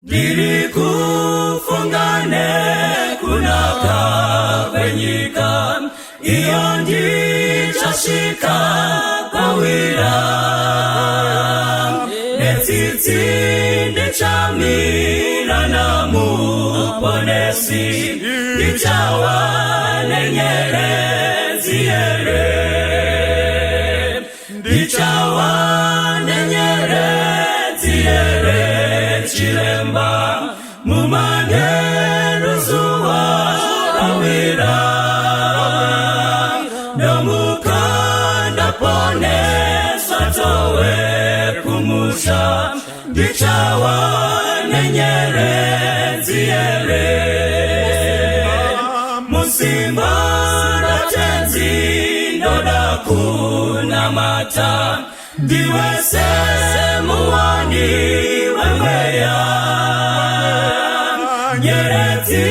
Ndirikufungane kunaka kwenyika iyo ndichasvika kwawira netsitsi ndichamira namuponesi ndichawa nenyerezi here ndichawa nenyerezi here chiremba mumanheru zuva rawira nomukanda poneswa towe kumusha ndichawa nenyerezi here musimba ratenzi ndoda kunamata ndiwe semuwani wemweya nyerezi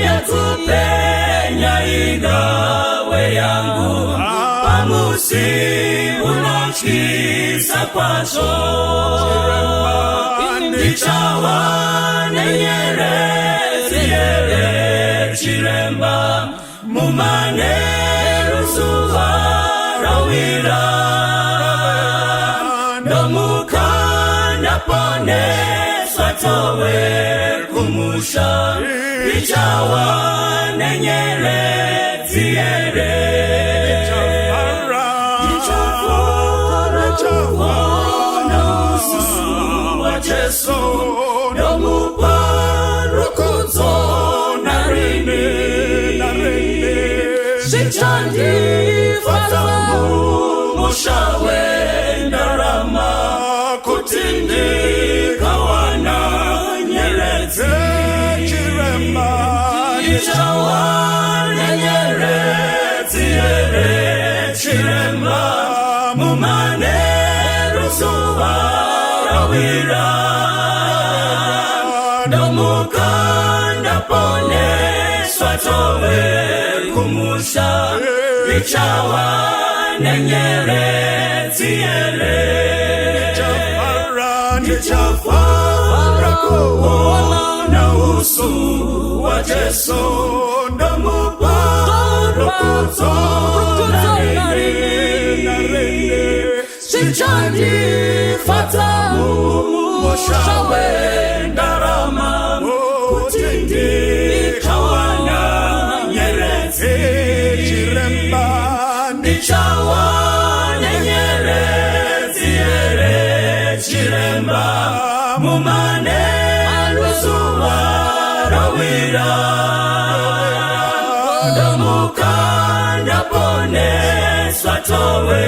yakupenya igawe yangu pamusi unachisa kwasho ndichawa nenyerezi here chiremba mumanheru zuva rawira nomukanda poneswa towe kumusha ndichawa nenyerezi here ndichafara ususu wa Jesu nomuparukudzo narini zvichandifadza mushawe ndarama kuti ndikawana nyerezi chiremba ndichawa nenyerezi here chiremba mumanheru zuva rawira nomukanda poneswa towe kumusha ndichawa nenyerezi here ndichafara kuona usu wa Jesu nomuparukudzo narini zvichandifadza mushawe ndarama kuti ndikawana nyerezi chiremba ndichawa nenyerezi here chiremba mumanheru zuva rawira nomukanda poneswa towe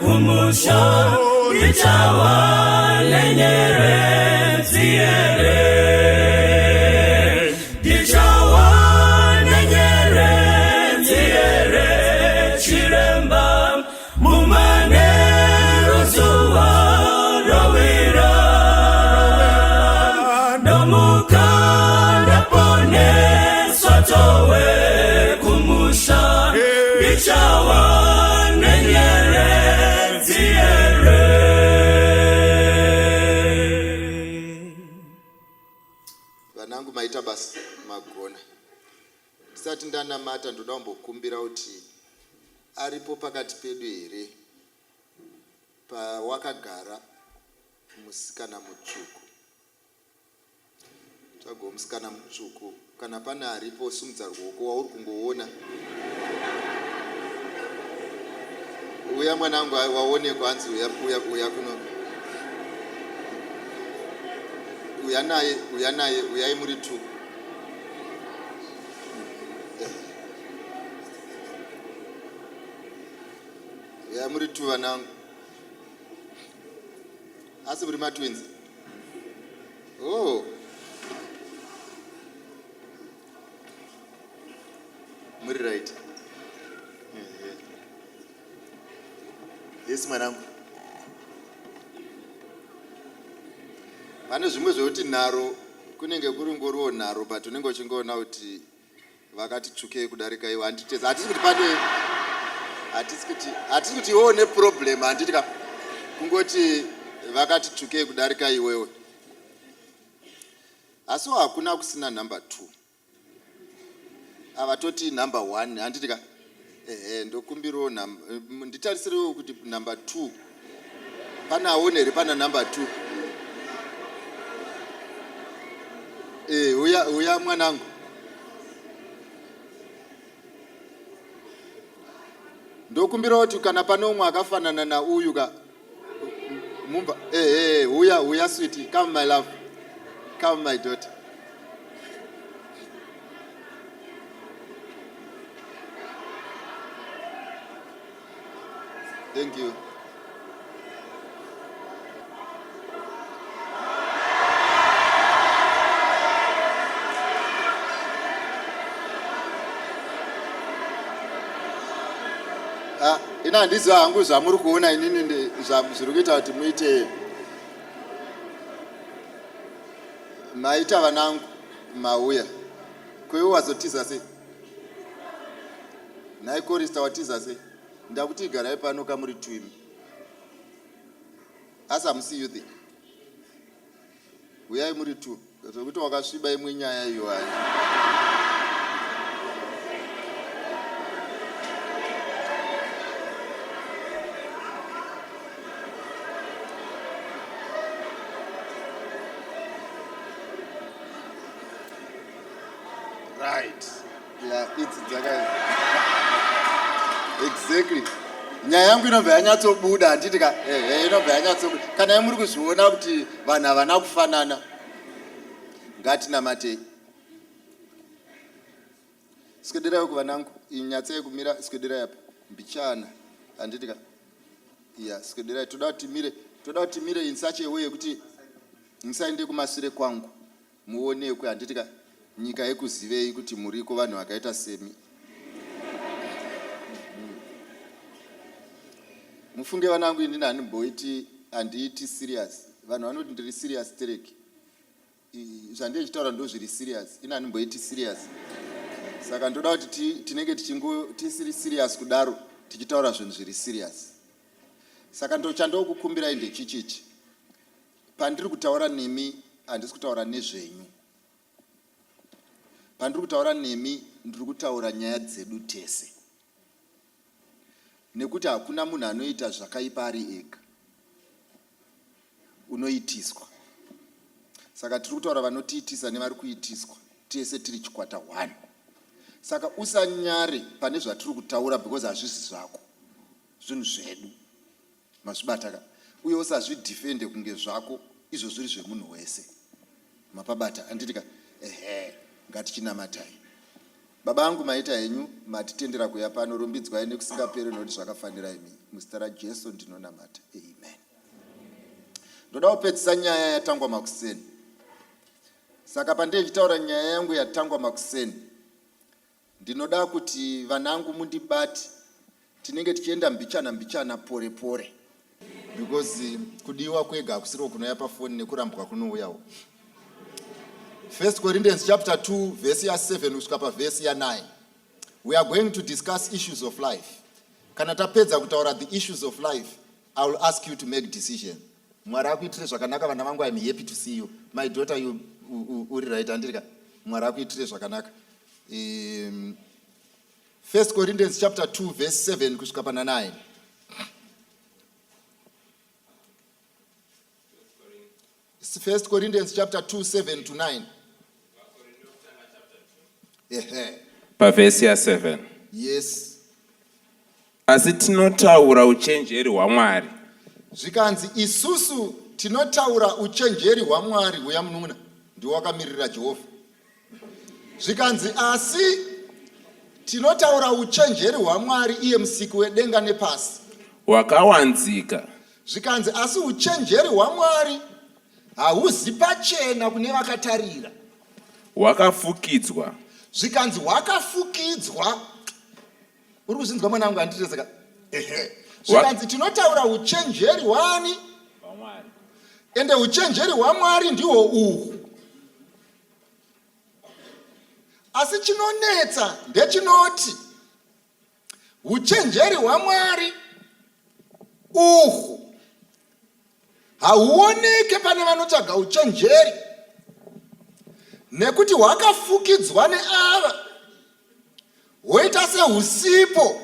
kumusha ndichawa nenyerezi here ndichawa nenyerezi here chiremba mumanheru zuva rawira nomukanda poneswa towe kumusha ndichawa nenyerezi here. Vanangu maita basi magona ndisati ndanamata ndoda kumbokumbira kuti aripo pakati pedu here pawakagara musikana mutsvuku tsvaga musikana mutsvuku kana pane aripo simudza ruoko wauri kungoona uya mwanangu waonekwa hanzi uya kuno uya naye uyai muri tu uyai muri tu vanangu asi muri matwins oh muri right yes mwanangu pane zvimwe zvekuti nharo kunenge kuri ngoriwo nharo but unenge uchingoona kuti vakati tsvukei kudarika iwe handitezi hatisi kuti pane hatisi kuti iwewo neproblem handiti kungoti vakati tsvukei kudarika iwewe asi hakuna kusina number 2 ava toti number 1 handiti ka ndokumbirawo nditarisiriwo kuti number 2 pana aoneri pana number 2 uya mwanangu ndokumbirawo kuti kana pane umwe akafanana nauyu ka mumba uya sweetie, come my love, come my daughter. Thank you. Ina handizo hangu zvamuri kuona inini zviri kuita kuti muite maita vanangu mauya kweiwo wazotiza sei nhai korista watiza sei ndakuti igarai pano kamuri 2 asi hamusi youth uyai muri 2 zvokuti wakasviba imwe nyaya iyo hayi. Right. Yeah, it's exactly. Nyaya yangu inobva yanyatsobuda handiti ka inobva yanyatsobuda kana muri kuzviona kuti vanhu havana kufanana ngatinamatei. Sikwedirai kuvanangu inyatsei kumira sikwedirai apa mbichana handiti ka sikwedirai toda kuti mire in such a way kuti musaende kumashure kwangu muonekwe handiti ka nyika yekuzivei kuti muriko vanhu vakaita semi. Mufunge vanangu inini handimboiti handiiti serious. Vanhu vanoti ndiri serious tereki. Zvandichitaura ndo zviri serious. Ini handimboiti serious. Saka ndoda kuti tinenge tisiri serious kudaro tichitaura zvinhu zviri serious. Saka ndochandokukumbirai ndechichichi. Pandiri kutaura nemi handisi kutaura nezvenyu. Pandiri kutaura nemi ndiri kutaura nyaya dzedu tese. Nekuti hakuna munhu anoita zvakaipa ari ega. Unoitiswa. Saka tiri kutaura vanotiitisa nevari kuitiswa. Tese tiri chikwata 1. Saka usanyare pane zvatiri kutaura because hazvisi zvako. Zvinhu zvedu. Mazvibataka. Uye usazvidhifende kunge zvako izvo zviri zvemunhu wese. Mapabata handitika ngatichinamatai. Baba angu maita henyu matitendera kuya pano rumbidzwai nekusingaperi nokuti zvakafanira imi. Muzita raJesu ndinonamata. Amen. Ndoda kupedzisa nyaya yatangwa makuseni. Saka pandechitaura nyaya yangu yatangwa makuseni, ndinoda kuti vanangu mundibati tinenge tichienda mbichana pore pore. Because kudiwa kwega kusiro kunouya pafoni nekurambwa kunouyawo. 1 Corinthians chapter 2 verse 7 kusvika paverse 9. We are going to discuss issues of life. Kana tapedza kutaura the issues of life, I will ask you to make decision. Mwari akuitire zvakanaka vana vangu, I am happy to see you. My daughter, you uri right andika. Mwari akuitire zvakanaka. 1 Corinthians chapter 2 verse 7 kusvika pana 9. First Corinthians chapter 2 7 to 9. Verse 7. Yes. Asi tinotaura uchenjeri hwaMwari. Zvikanzi isusu tinotaura uchenjeri hwaMwari huya munun'una ndiwo wakamirira Jehovha. Zvikanzi asi tinotaura uchenjeri hwaMwari iye musiki wedenga nepasi. Wakawanzika. Zvikanzi asi uchenjeri hwaMwari hauzi pachena kune vakatarira. Wakafukidzwa. Zvikanzi wakafukidzwa. Uri kuzinzwa mwanangu handitezeka. Zvikanzi tinotaura uchenjeri hwani? hwaMwari. Ende uchenjeri hwaMwari ndihwo uhu. Asi chinonetsa ndechinoti uchenjeri hwaMwari uhu hauoneke pane vanotsvaga uchenjeri. nekuti hwakafukidzwa neava, hwoita sehusipo,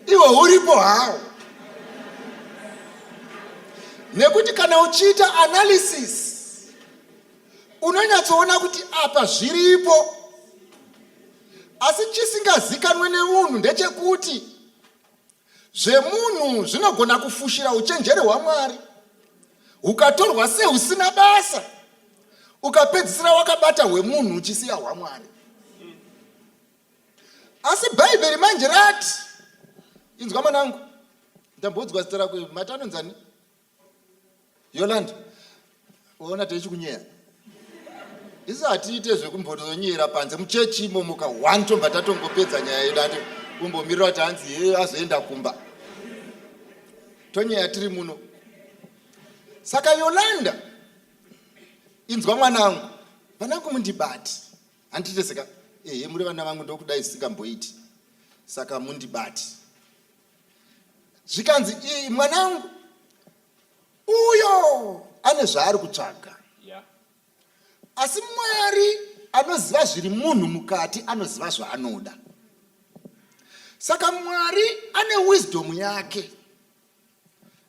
iwo huripo hawo. Nekuti kana uchiita analysis, unonyatsoona kuti apa zviripo, asi chisingazikanwe nemunhu ndechekuti zvemunhu zvinogona kufushira uchenjeri hwaMwari, hukatorwa sehusina basa, ukapedzisira wakabata hwemunhu uchisiya hwaMwari. Asi Bhaibheri manje rati, inzwa mwanangu, ndambodzwa zita rako, matanonzani? Yolanda, uona teichikunyeya. Isi hatiite zvekumbonyera panze muchechi imomoka 1 tomba tatongopedza nyaya yedu, ati kumbomirira kuti hanzi azoenda kumba. Tonyeya tiri muno. Saka Yolanda, inzwa mwanangu, vanangu mundibati. Handiteseka, muri vana vangu ndokudai sikamboiti. Saka mundibati. Zvikanzi, mwanangu, uyo ane zvaari kutsvaga. Asi Mwari anoziva zviri munhu mukati, anoziva zvaanoda. Saka Mwari ane wisdom yake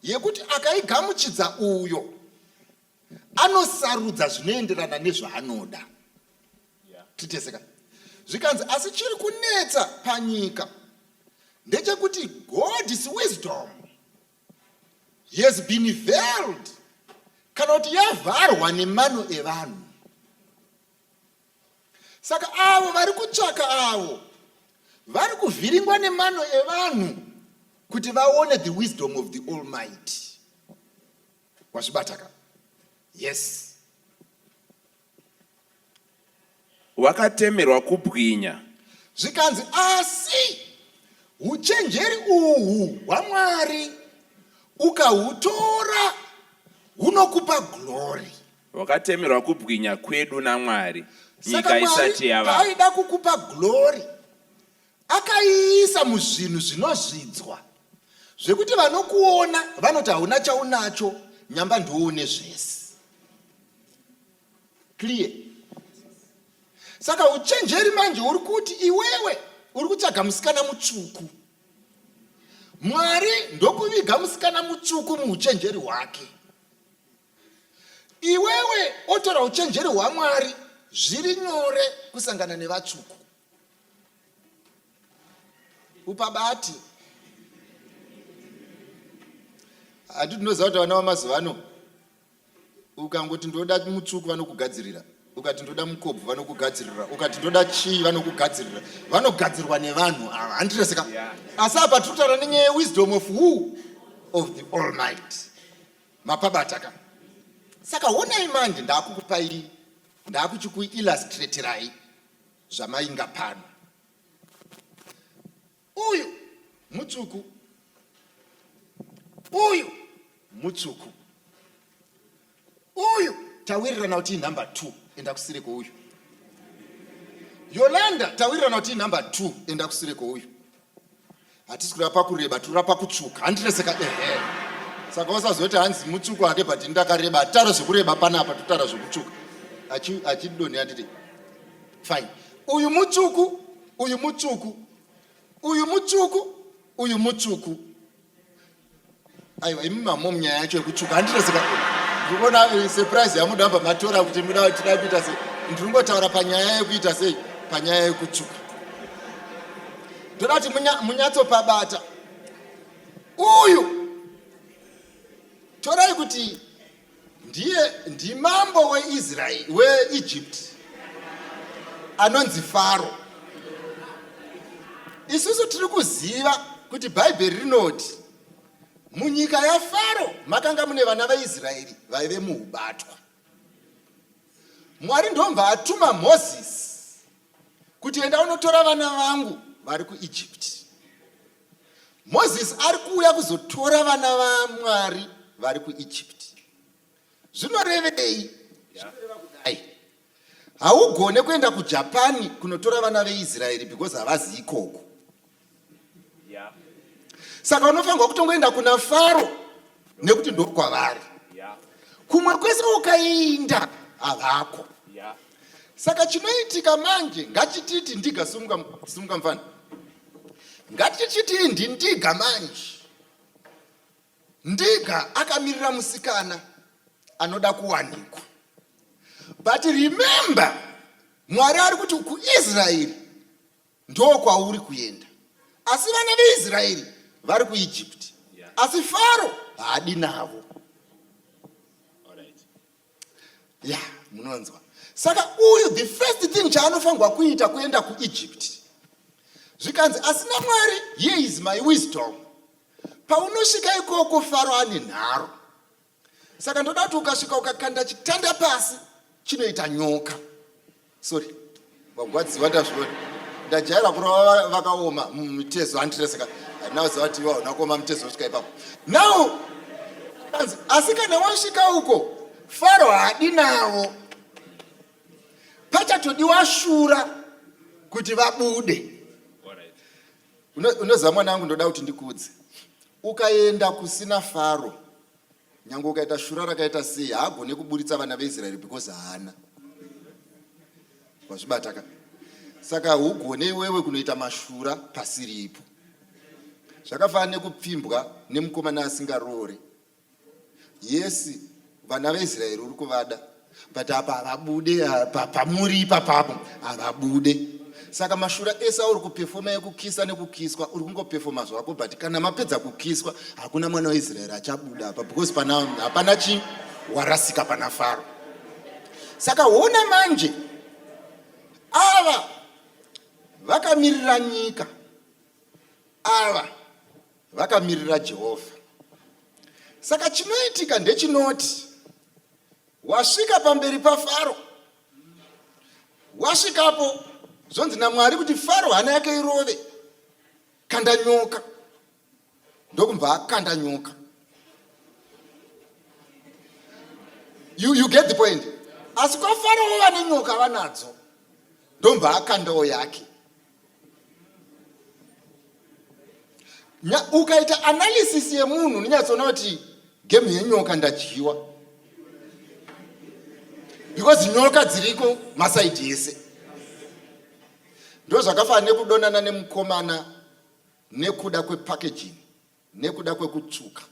yekuti akaigamuchidza uyo, anosarudza zvinoenderana nezvaanoda. Titeseka. Zvikanzi, asi chiri kunetsa panyika ndechekuti God's wisdom has been veiled, kana kuti yavharwa nemano evanhu. Saka avo vari kutsvaka avo, vari kuvhiringwa nemano evanhu kuti vaone the wisdom of the Almighty. Wazvibataka? Yes. Wakatemerwa kubwinya. Zvikanzi, asi uchenjeri uhu hwaMwari ukahutora hunokupa glory. Wakatemerwa kubwinya kwedu naMwari. Saka Mwari aida kukupa glory, akaiisa muzvinhu zvinozvidzwa, zvekuti vanokuona vanoti hauna chaunacho, nyamba ndoone zvese. Clear? Saka uchenjeri manje uri kuti iwewe uri kutsvaga musikana mutsvuku. Mwari ndokuviga musikana mutsvuku muuchenjeri hwake. Iwewe otora uchenjeri hwaMwari, zviri nyore kusangana nevatsvuku. Upabati. Handi tinoziva kuti vana vamazuva ano, ukangoti ndoda mutsvuku vanokugadzirira, ukati ndoda mukobvu vanokugadzirira, ukati ndoda chii vanokugadzirira. Vanogadzirwa nevanhu ava. Handiteseka. Asi apa tinotaura nenyaya wisdom of who? Of the Almighty. Mapabataka. Saka honai manje ndakukupai, ndakuchikuillustratirai zvamainga pano. Uyu mutsvuku, uyu mutsvuku, uyu tawirirana kuti number 2 enda kusire kweuyu. Yolanda tawirirana kuti number 2 enda kusire kweuyu. Hatisi kurapa kureba, turapa kutsvuka. Handiteseka. Saka usazoti hanzi mutsvuku wake but ndakareba. Hatara zvekureba panapa, tutara zvekutsvuka. Achidoni handiti. Fine. Uyu mutsvuku, uyu mutsvuku, uyu mutsvuku, uyu mutsvuku. Aiwa, imi mamo munyaya yacho yekutsvuka. Handiteseka. Ndikuona surprise yamudamba matora kuti muda kuita sei. Ndingotaura panyaya yekuita sei, panyaya yekutsvuka. Ndoda kuti munyatsopabata. Uyu torai kuti ndimambo weIsrael, weEgypt, anonzi Faro. Isusu tiri kuziva kuti Bhaibheri rinoti munyika yaFaro makanga mune vana veIsraeri vaive muubatwa. Mwari ndomva atuma Moses kuti enda unotora vana vangu vari kuEgypt. Moses ari kuuya kuzotora vana vaMwari vari kuEgypt. Zvinorevei? Zvinoreva kudai. Haugone kuenda kuJapani kunotora vana veIsraeri because havazi ikoko. Saka unofanirwa kutongoenda kuna Faro nekuti ndokwavari. Kumwe kwese ukaenda havako. Saka chinoitika manje, ngachititi ndiga simuka mfana. Ngachititi ndiga manje. Ndiga akamirira musikana anoda kuwanikwa. But remember, Mwari ari kuti ku Israeli ndo kwauri kuenda. Asi vana veIsraeri vari ku Egypt. Asi Faro haadi navo. Yeah, munonzwa. Saka uyu the first thing chaanofanirwa kuita kuenda ku Egypt. Zvikanzi asina Mwari, here is my wisdom. Paunosvika ikoko Faro ane nharo. Saka ndoda kuti ukasvika ukakanda chitanda pasi chinoita nyoka. Sorry. Vagwadziwa ndazviona. Ndajaira kurova vakaoma mitezo andireseka. Now zati wao nakoma mtezo usvika ipapo. Now asi kana wasvika uko Faro haadi navo. Pachatodiwa shura kuti vabude. Unoziva mwanangu, ndoda kuti ndikudze. Ukaenda kusina Faro, nyange ukaita shura rakaita sei, haagone kuburitsa vana veIsraeri because haana. Wazvibata. Saka hugone wewe kunoita mashura pasiripo. Zvakafanana nekupfimbwa nemukomana asingarore. Yesi, vana veIsraeri uri kuvada. But apa havabude, pamuri ipapo havabude. Saka mashura esa uri kuperforma ekukisa nekukiswa, uri kungoperforma zvako, but kana mapedza kukiswa hakuna mwana weIsraeri achabuda apa because hapana chi warasika pana Faro. Saka ona manje ava vakamirira nyika, ava vakamirira Jehovha. Saka chinoitika ndechinoti wasvika pamberi paFaro, wasvikapo zvonzi naMwari kuti Faro hana yake irove, kanda nyoka. Ndokumva akanda nyoka. You get the point? Asi kwa Faro vane nyoka vanadzo, ndomva akandawo yake. Ukaita analysis yemunhu unonyatsoona kuti game yenyoka ndadyiwa. Because nyoka dziriko masaidi ese. Ndo zvakafanana nekudonana nemukomana nekuda kwepackaging, nekuda kwekutsvuka,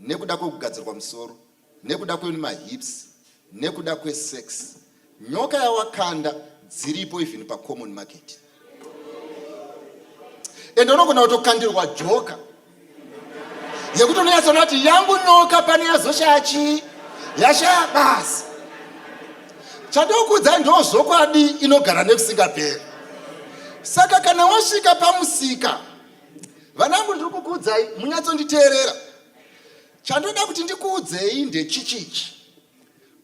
nekuda kwekugadzirwa musoro, nekuda kwemahips, nekuda kwesex. Nyoka yawakanda dziripo even pacommon market. Ende unogona kutokandirwa joka yekuti unoyatsona kuti yangu nyoka pane yazoshaya chii, yashaya basi. Chandokudza ndo zvokwadi inogara nekusingaperi. Saka kana wasvika pamusika, vanangu ndiri kukuudzai munyatsonditeerera. Chandoda kuti ndikuudzei ndechichichi.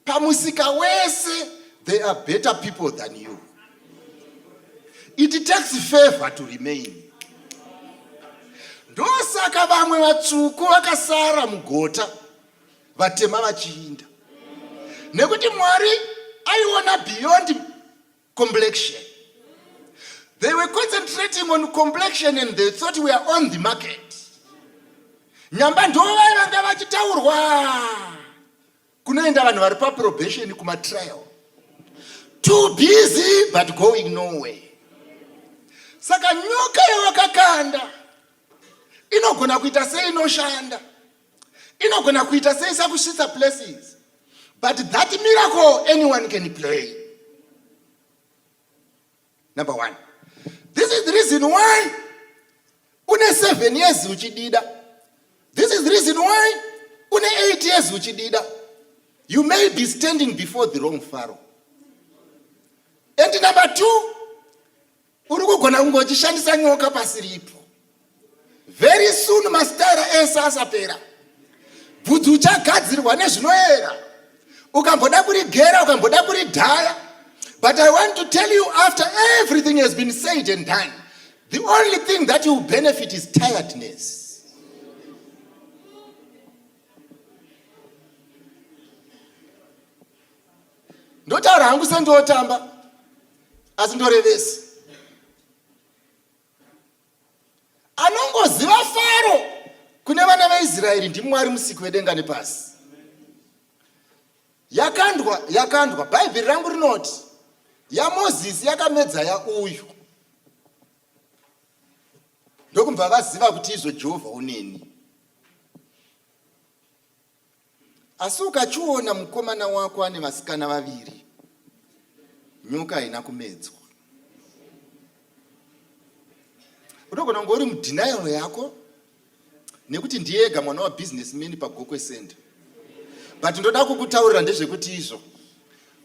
Pamusika wese there are better people than you. It takes favor to remain. Ndosaka vamwe vatsvuku vakasara mugota, vatema vachiinda. Nekuti Mwari aiona beyond complexion. They were concentrating on complexion and they thought we are on the market. Nyamba ndova vanga vachitaurwa kunoenda vanhu vari paprobation kumatrial. Too busy but going nowhere. Saka nyoka yawakakanda inogona kuita sei inoshanda, inogona kuita sei sakusvitsa places, but that miracle anyone can play. Number one, this is the reason why une 7 years uchidida. This is the reason why une 8 years uchidida. You may be standing before the wrong Pharaoh. And number 2, uri kugona kungochishandisa nyoka pasiripo. Very soon mastera esa asapera. Bvudzi uchagadzirwa nezvinoera. Ukamboda kurigera, ukamboda kuridhaya. But I want to tell you, after everything has been said and done, the only thing that you benefit is tiredness. Ndotaura hangu sendotamba, asi ndorevesi. Anongoziva Faro kune vana veIsraeri ndiMwari musiki wedenga nepasi. Yakandwa, Bhaibheri rangu rinoti, yaMozisi yakamedza yauyu. Ndokumva vaziva kuti izvo Jehovha uneni. Asi ukachiona mukomana wako ane vasikana vaviri, nyoka haina kumedzwa. Unogona kunge uri mudenial yako nekuti ndiyega mwana wabusinessman paGokwe Center. But ndoda kukutaurira ndezvekuti izvo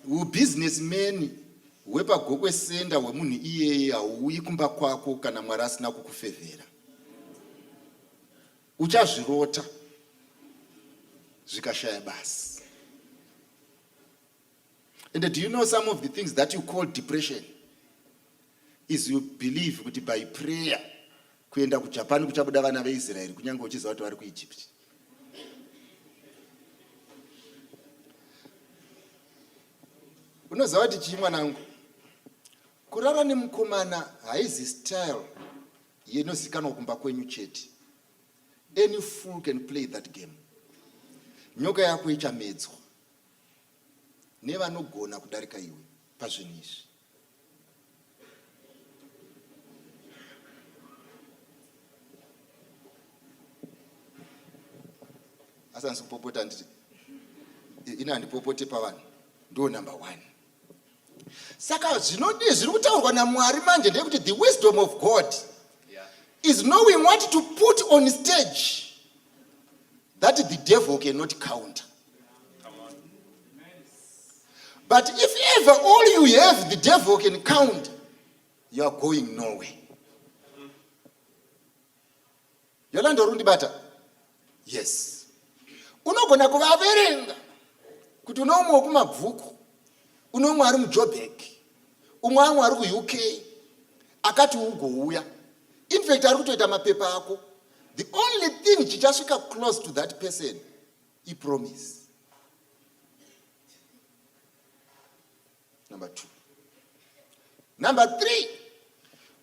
ubusinessman hwepaGokwe Center hwemunhu iyeye hauuyi kumba kwako kana Mwari asina kukufevhera. Uchazvirota zvikashaya basi. And do you know some of the things that you call depression is you believe kuti by prayer kuenda kuJapan kuchabuda vana veIsraeri kunyange uchiziva kuti vari kuEgypt. Unoziva kuti chii mwanangu? Kurara nemukomana haizi style yenozikanwa kumba kwenyu chete. Any fool can play that game. Nyoka yako ichamedzwa nevanogona kudarika iwe pazvinhu izvi. Asanzi kupopota nditi ina handipopote pavanhu ndo number 1. Saka zvinodi zviri kutaurwa naMwari manje ndekuti the wisdom of God is knowing what to put on stage that the devil cannot counter. But if ever all you have the devil can count, you are going nowhere. Yolanda Rundibata. Yes. Unogona kuvaverenga kuti unomwe kumabvuku, unomwe ari muJoburg, umwe ari kuUK, akati ugouya. In fact, ari kutoita mapepa ako. The only thing chichasvika close to that person, he promise. Number 2. Number 3.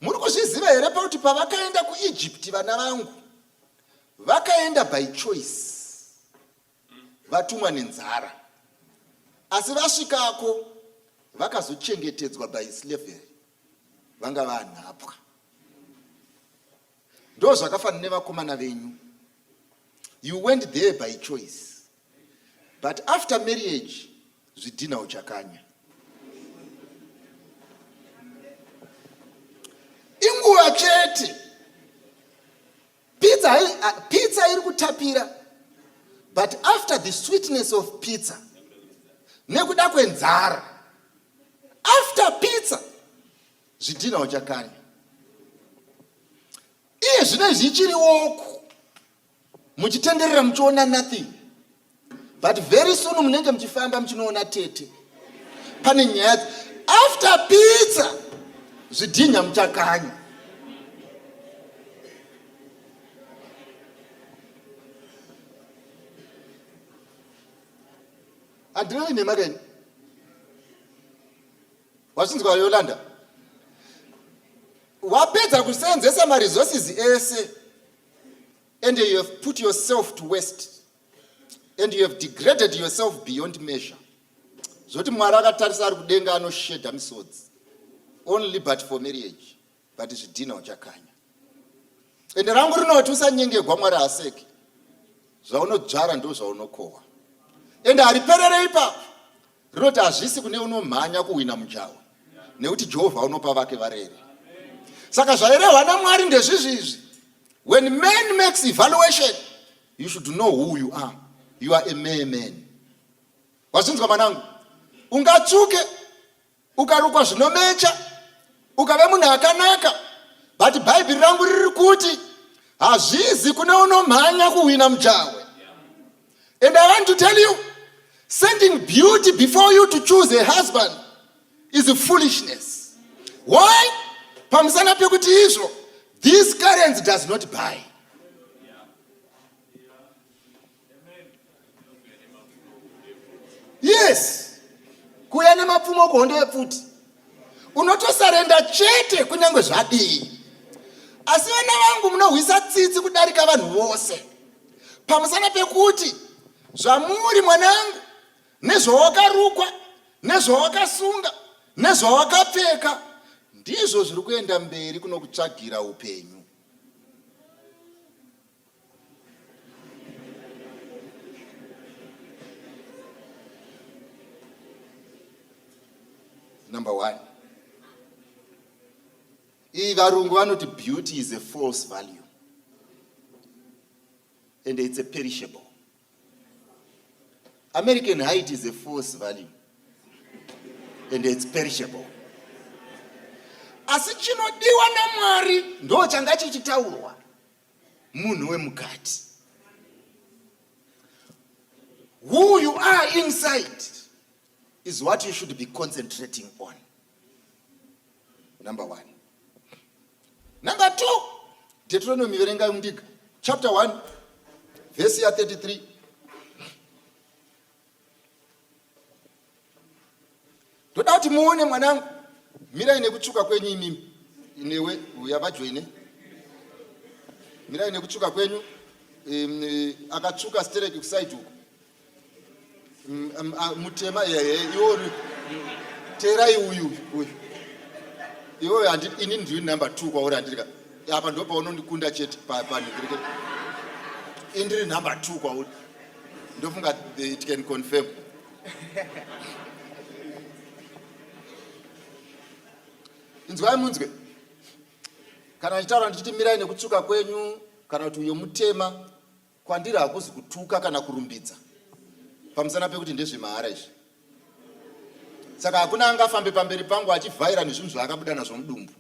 Muri kuzviziva here pauti pavakaenda kuEgypt vana vangu vakaenda by choice. Vatumwa nenzara. Asi vasvikako vakazochengetedzwa by slavery. Vanga vanhapwa. Ndo zvakafanana nevakomana venyu. You went there by choice. But after marriage, zvidhina uchakanya. Inguva chete. Pizza iri kutapira. But after the sweetness of pizza, nekuda kwenzara. After pizza, zvidhina uchakanya. Iye zvine zvichiri woko. Muchitenderera muchiona nothing. But very soon munenge muchifamba muchinoona tete. Pane nyaya. After pizza, zvidhina muchakanya. Andinoyi nemakeni. Wasinzwa Yolanda. Wapedza kusenzesa ma resources ese and you have put yourself to waste and you have degraded yourself beyond measure. Zoti Mwari akatarisa ari kudenga anoshedha misodzi. Only but for marriage. But zvidhina uchakanya. Ende rangu rinoti usanyengegwa Mwari aseki. Zvaunodzvara ndo zvaunokohwa. Ende hariperere ipapo. Rinoti hazvisi kune unomhanya kuwina mujawa. Nekuti Jehovha unopa vake varere. Saka zvairehwa naMwari ndezvizvi. When man makes evaluation, you should know who you are. You are a mere man. Wazinzwa manangu. Ungatsuke, ukarukwa zvinomecha, ukave munhu akanaka. But Bible rangu riri kuti hazvizi kune unomhanya kuwina mujawa. And I want to tell you, sending beauty before you to choose a husband is a foolishness. Why? Pamusana pekuti izvo, this currency does not buy. Yes. Kuya nemapfumo kuhondo epfuti. Unotosarenda chete kunyange zvadii. Asi vana vangu munohwisa tsitsi kudarika vanhu vose. Pamusana pekuti zvamuri mwanangu, nezvawakarukwa, nezvawakasunga, nezvawakapfeka ndizvo zviri kuenda mberi kunokutsvagira upenyu. Number 1. Varungu vanoti beauty is a false value and it's a perishable. American height is a false value and it's perishable. Asi chinodiwa naMwari ndo changa chichitaurwa munhu wemukati. Who you are inside is what you should be concentrating on. Number 1. Number 2, Deuteronomy verenga undiga chapter 1 verse 33. Toda kuti muone mwanangu, mirai nekutsvuka kwenyu imimi inewe uyavajoine, mirai nekutsvuka kwenyu. Akatsvuka stereki kusaidi uko mutema iwo terai uyu iwo ini ndiri number 2 kwauri andirika apa ndo paunondikunda chete panhikirike indiri number 2 kwauri ndofunga it can confirm. Inzwai munzwe kana ndichitaura ndichiti mirai nekutsvuka kwenyu kana kuti uyo mutema kwandiri hakuzi kutuka kana kurumbidza pamusana pekuti ndezvemahara izvi. Saka hakuna angafambe pamberi pangu achivhaira nezvinhu zvaakabuda nazvo mudumbu.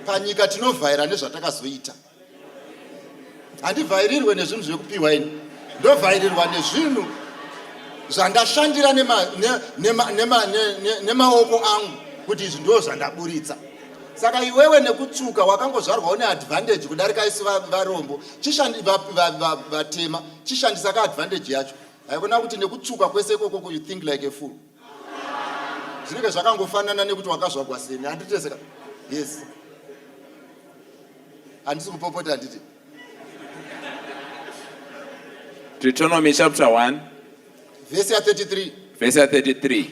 Panyika tinovhaira nezvatakazoita. Handivhairirwe nezvinhu zvekupiwa ini, ndovhairirwa nezvinhu zvandashandira nemaoko angu kuti izvi ndo zvandaburitsa. Saka iwewe nekutsvuka wakangozvarwawo neadvantage kudarika isi varombo vatema chishandisa kaadvantage yacho. Haikona kuti nekutsvuka kwese ikoko you think like a fool. Zvinenge zvakangofanana nekuti wakazvagwa seni. Handiteseka. Yes. Handisi kupopota handiti. Deuteronomy chapter 1 verse 33. Verse 33.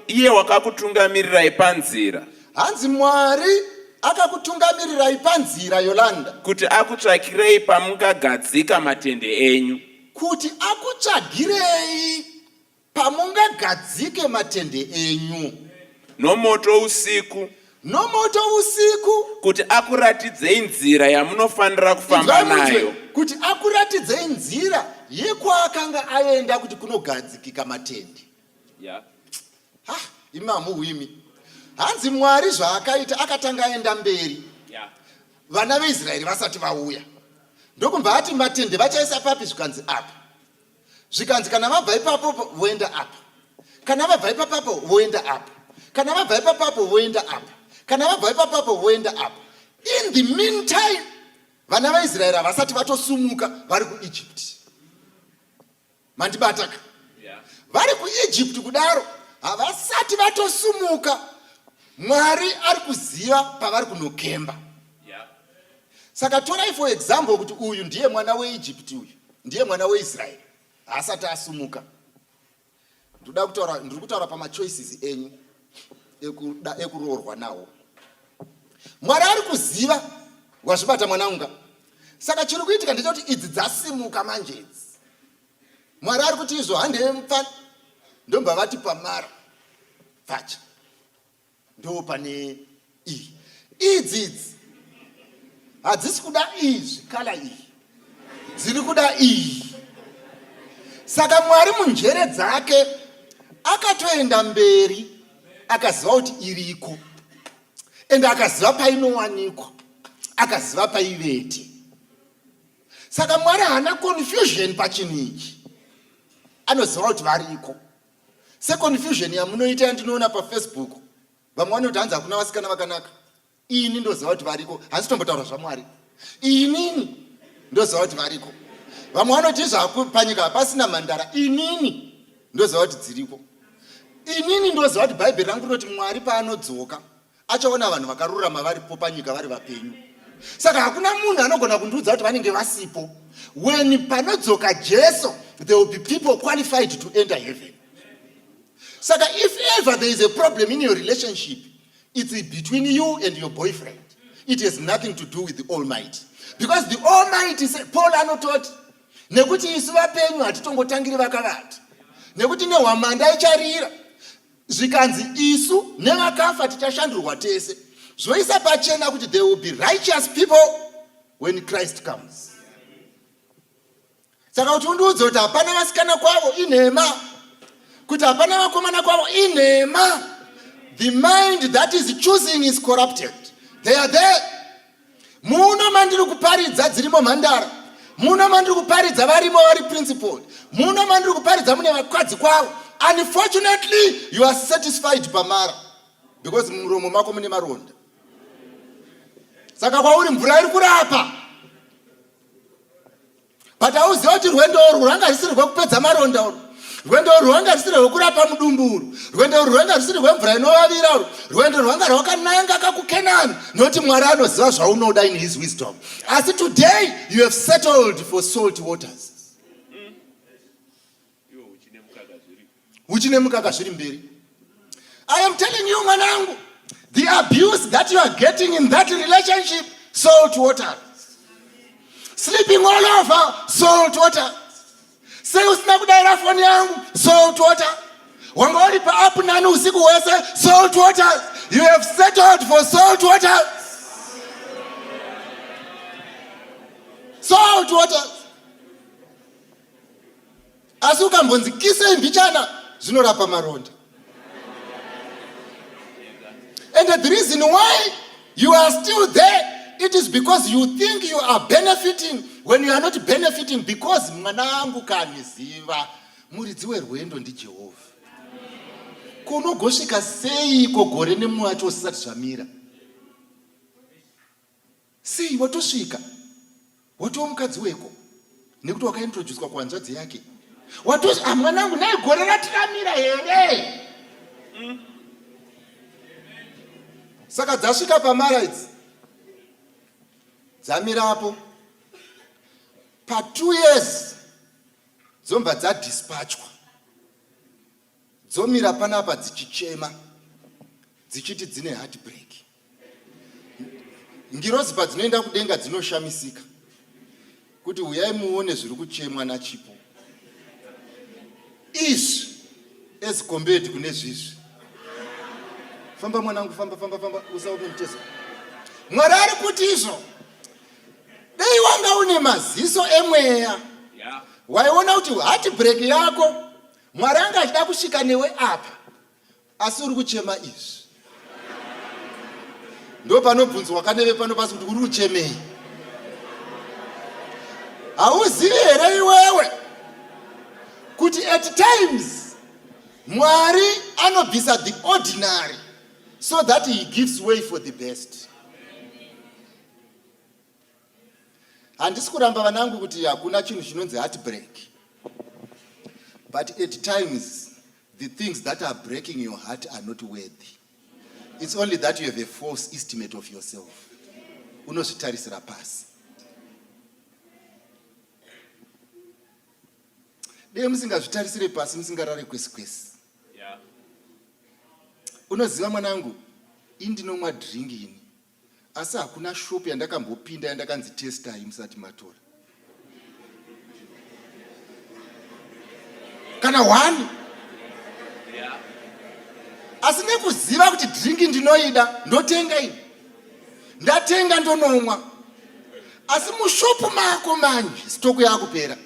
Iye wakakutungamirirai panzira. Hanzi Mwari akakutungamirirai panzira Yolanda. Kuti akutsvakirei pamungagadzika matende enyu. Kuti akutsvagirei pamungagadzike matende enyu. Nomoto usiku. Nomoto usiku. Kuti akuratidzei nzira yamunofanira kufamba nayo. Kuti akuratidzei nzira yekwaakanga aenda kuti kunogadzikika matende. Yeah. Imamu wimi. Hanzi Mwari zvaakaita akatanga aenda mberi. Yeah. Vana veIsraeri vasati vauya. Ndokumva ati matende vachaisa papi zvikanzi apa. Zvikanzi kana vabva ipapo voenda apa. Kana vabva ipapo voenda apa. Kana vabva ipapo voenda apa. Kana vabva ipapo voenda apa. In the meantime, vana veIsraeri vasati vatosumuka vari kuEgypt. Mandibataka. Yeah. Vari kuEgypt kudaro havasati vatosumuka. Mwari ari kuziva pavari kunokemba. Yeah. Saka torai for example kuti uyu ndiye mwana weEgypt, uyu ndiye mwana weIsraeri asati asumuka. Ndiri kutaura pamachoices enyu ekuroorwa nawo. Mwari ari kuziva wazvibata mwanangu. Saka chiri kuitika ndechoti idzi dzasimuka manje idzi. Mwari ari kuti izvo hande mupfana ndomba vati pamara vacha ndo pane iyi. Idzi hadzisi kuda iyi zvikala iyi, dziri kuda iyi. Saka Mwari munjere dzake akatoenda mberi akaziva kuti iriko, ende akaziva painowanikwa, akaziva paivete. Saka Mwari haana confusion pachinhu ichi, anoziva kuti variko. Seconfusion yamunoita yandinoona paFacebook, vamwe vanoti hanzi hakuna vasikana vakanaka. Ini ndoziva kuti variko, hanzi tombotaura zvaMwari. Inini ndoziva kuti variko. Vamwe vanoti zvaku panyika hapasina mhandara. Inini ndoziva kuti dziriko. Inini ndoziva kuti Bhaibheri rangu rinoti Mwari paanodzoka achaona vanhu vakarurama varipo panyika vari vapenyu. Saka hakuna munhu anogona kundiudza kuti vanenge vasipo. When panodzoka Jesu, there will be people qualified to enter heaven. Saka if whenever there is a problem in your relationship, it's between you and your boyfriend. It has nothing to do with the Almighty. Because the Almighty said, Paul anototi, nekuti isu vapenyu hatitongotangiri vakavata. Nekuti nehwamanda icharira. Zvikanzi isu nevakafa tichashandurwa tese. Zvoisa pachena kuti there will be righteous people when Christ comes. Saka kuti undiudze kuti hapana vasikana kwavo inhema. Kuti hapana vakomana kwavo inhema. The mind that is choosing is corrupted. They are there. Muno mandiri kuparidza dzirimo mhandara. Muno mandiri kuparidza varimo vari principled. Muno mandiri kuparidza mune vakadzi kwavo. Unfortunately, you are satisfied pamara. Because muromo mako mune maronda. Saka kwauri mvura iri kurapa. But hauziva kuti rwendo rwanga risiri rwekupedza maronda urwu. Rwendo rwanga risiri rwekurapa mudumbu urwu. Rwendo rwanga risiri rwemvura inovavira urwu. Rwendo rwanga rwakananga kakuKenani. Nokuti Mwari anoziva zvaunoda in his wisdom. Asi today you have settled for salt waters. Uchine mukaka zviri mberi. I am telling you, mwanangu, the abuse that you are getting in that relationship, salt water. Sleeping all over, salt water. Say usina kudaira phone yangu, salt water. Wanga uri pa up nani usiku wese, salt water. You have settled for salt water. Salt water. Asuka mbonzi kise mbichana, zinorapa maronda. And the reason why you are still there, it is because you think you are benefiting when you are not benefiting, because mwanangu kaniziva muridzi werwendo ndiJehovha. Kunogosvika sei kogore nemwacho usisati zvamira? Sei watosvika? Watova mukadzi weko nekuti wakaintroducwa kuhanzvadzi yake. Watosvika mwanangu naye gore ratiramira here. Saka dzasvika pamara idzi dzamirapo pa 2 years dzobva dzadispatchwa, dzomira panapa dzichichema dzichiti dzine heartbreak. Ngirozi padzinoenda kudenga dzinoshamisika kuti uyai muone zviri kuchemwa nachipo. Izvi as compared kune zvizvi. Famba mwanangu, famba usaope mtezo. Mwari ari kuti izvo dei wanga une maziso emweya, waiona kuti heartbreak yako Mwari anga achida kusvika newe apa, asi uri kuchema izvi. Ndo panobvunzwa kaneve pano pasi kuti uri kuchemei. Hauzivi here iwewe kuti at times Mwari anobvisa the ordinary so that he gives way for the best. Handisi kuramba vanangu kuti hakuna chinhu chinonzi heartbreak. But at times the things that are breaking your heart are not worthy. It's only that you have a false estimate of yourself. Unozvitarisira pasi. Dei musingazvitarisire pasi, musingarare kwesi. Unoziva mwanangu, indinomwa drink ini. Asi hakuna shop yandakambopinda yandakanzi testai musati matora. Kana one. Asi nekuziva kuti drink ndinoida, ndotenga ini. Ndatenga ndonomwa. Asi mushopu mako manje, stoku yakupera.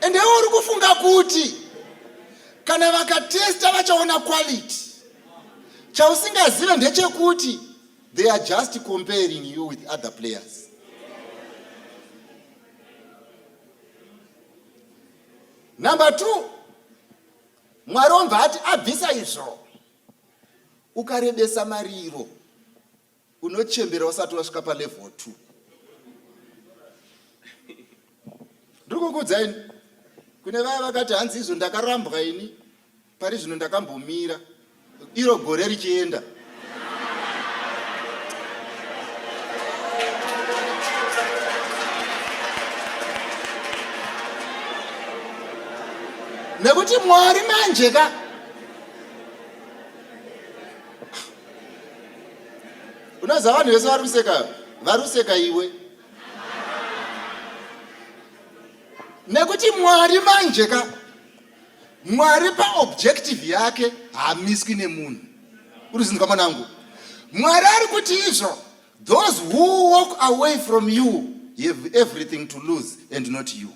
Ende uri kufunga kuti kana vakatesta vachaona quality. Chausingazive ndechekuti they are just comparing you with other players. Number 2, Mwari omva ati abvisa izvo. Ukarebesa mariro, unochembera usati wasvika palevel 2. Ndikukuudzaini, kune vaya vakati hanzi izvo ndakarambwa ini, pari zvino ndakambomira, iro gore richienda. nekuti Mwari manje ka unoza vanhu vese varuseka iwe, nekuti Mwari manje ka Mwari paobjective yake hamiswi nemunhu. Urizinzwa mwanangu? Mwari ari kuti izvo, those who walk away from you have everything to lose and not you.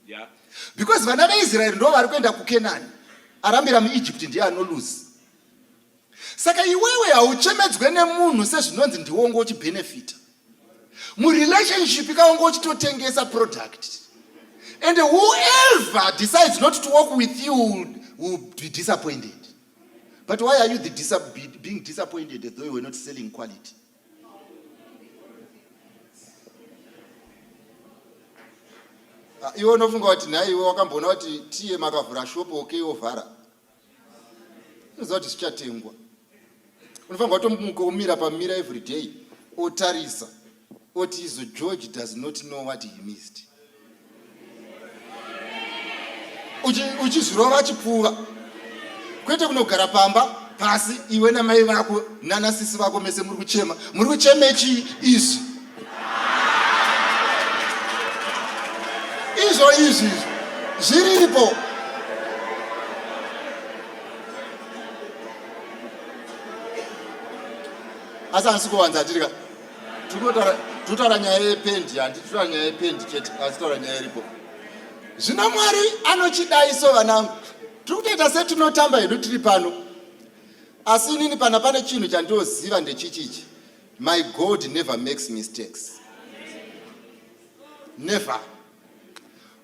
Yeah. Because vana veIsraeri ndo vari kuenda kuKenani, arambira muEgypt ndiye anoluze. Saka iwewe hauchemedzwe nemunhu sezvinonzi ndiwongo uchibenefita. Murelationship ikaongo uchitotengesa product. And whoever decides not to work with you will be disappointed. But why are you being disappointed as though you were not selling quality? Iwe unofunga kuti nhai iwe wakambona kuti tiye makavhura shopo okeyovhara. Unoziva kuti zvichatengwa. Unofanirwa kutomira pamira every day otarisa oti izo George does not know what he missed. Uchizvirova chipfuva kwete kunogara pamba pasi iwe namai vako nanasisi vako mese muri kuchema chi izvi zviripo. Asi handisi kuwanza tirika tutaura nyaya yependi, handitaura nyaya yependi chete, asi taura nyaya iripo. Zvino Mwari anochidaiso vanangu. Tiri kutoita setinotamba hedu tiri pano. Asi inini pana pane chinhu chandinoziva ndechichichi. My God never makes mistakes. Never.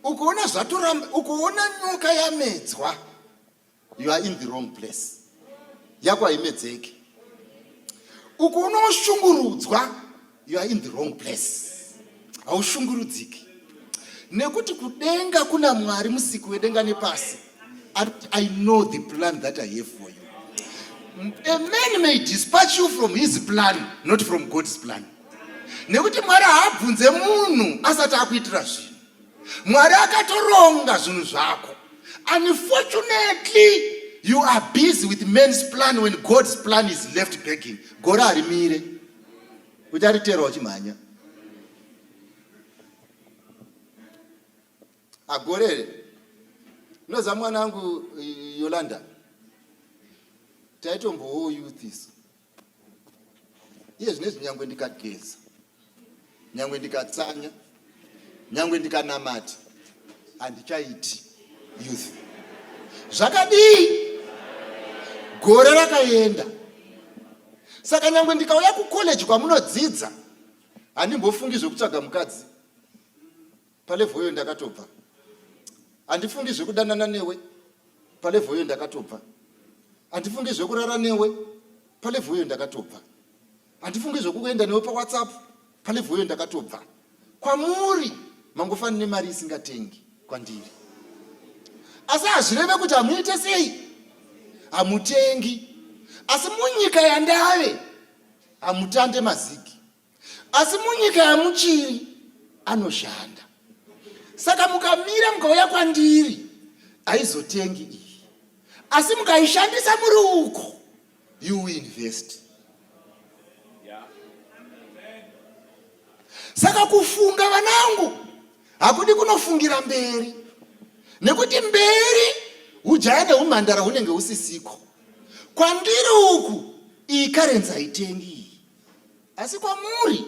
Ukuona nyoka yamedzwa, you are in the wrong place. Yako haimedzeki. Ukuona ushungurudzwa, you are in the wrong place. Haushungurudziki. Nekuti kudenga kuna Mwari musiku wedenga nepasi. I know the plan that I have for you. A man may dispatch you from his plan, not from God's plan. Nekuti Mwari haabvunze munhu asati akuitira zvinhu. Mwari akatoronga zvinhu zvako. Unfortunately, you are busy with men's plan when God's plan is left begging. Gora arimire. Ucharitera uchimhanya. Agorere. Unoziva mwanangu Yolanda. Taitombowo youth isu. Iye zvinezvi nyangwe ndikageza. Nyangwe ndikatsanya. Nyangwe ndikanamati. Handichaiti youth. Zvakadii? Gore rakaenda. Saka nyangwe ndikauya kucollege kwamunodzidza, handimbofungi zvokutsvaga mukadzi. Palevho iyo ndakatobva. Handifungi zvekudanana newe. Palevho iyo ndakatobva. Handifungi zvekurara newe. Palevho iyo ndakatobva. Handifungi zvekuenda newe paWhatsApp. Palevho iyo ndakatobva. Kwamuri mangofani nemari isingatengi kwandiri. Asi hazvireve kuti hamuite sei? Hamutengi. Asi munyika yandave hamutande maziki. Asi munyika yamuchiri anoshanda. Saka mukamira mukauya kwandiri haizotengi iyi. Asi mukaishandisa muri uko, you will invest. Saka kufunga vanangu hakudi kunofungira mberi. Nekuti mberi ujaya neumhandara hunenge husisiko. Kwandiri uku iyi currency haitengi. Asi kwamuri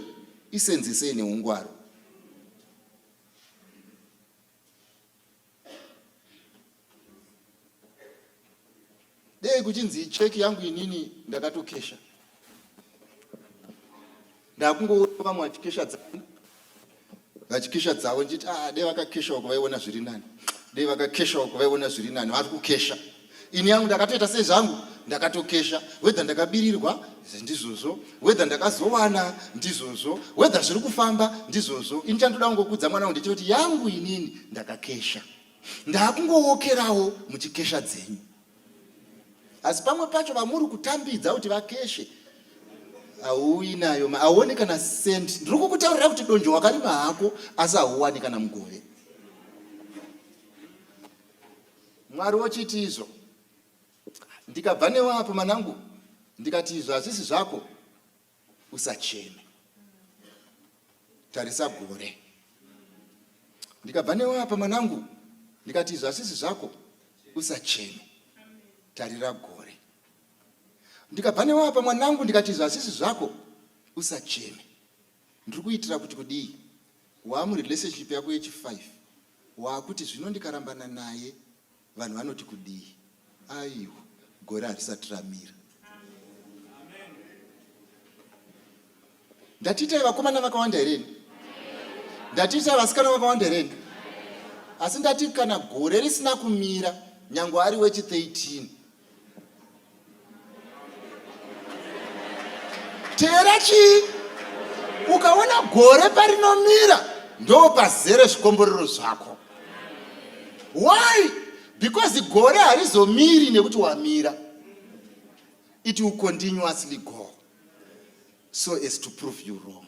isenzesei neungwaro. Dei kuchinzi cheki yangu inini ndakatokesha. Ndakungoona vamwe vachikesha dzavo. Vachikesha dzavo nditi dei vakakesha uko vaiona zviri nani. Dei vakakesha uko vaiona zviri nani. Vari kukesha. Ini yangu ndakatoita sezvangu ndakatokesha. Whether ndakabirirwa ndizvozvo, whether ndakazowana ndizvozvo, whether zviri kufamba ndizvozvo. Ini chandoda kungokudza mwana wangu ndechoti yangu inini ndakakesha. Ndakungowokerawo muchikesha dzenyu. Asi pamwe pacho vamuri kutambidza kuti vakeshe, hauyi nayo, hauoni kana sendi. Ndiri kukutaurira kuti donjo wakarima hako, asi hauwani kana mugove. Mwari wochiti izvo. Ndikabva newapo manangu, ndikati izvo hazvisi zvako, usacheme. Tarisa gore. Ndikabva newapa manangu, ndikati izvo hazvisi zvako, usacheme. Tarira gore. Ndikabva newapa mwanangu, ndikati izvo hazvisi zvako, usacheme. Ndiri kuitira kuti kudii? Wamurelationship yako yechi5 wakuti zvino ndikarambana naye vanhu vanoti kudii? Aiwa, gore harisati ramira. Ndatiitai vakomana vakawanda hereni? Ndatiitai vasikana vakawanda hereni? Asi ndati kana gore risina kumira nyange ari wechi13, teera chii? Ukaona gore parinomira ndo pazere zvikomborero zvako. Why? Because gore harizomiri nekuti wamira. It will continuously go so as to prove you wrong.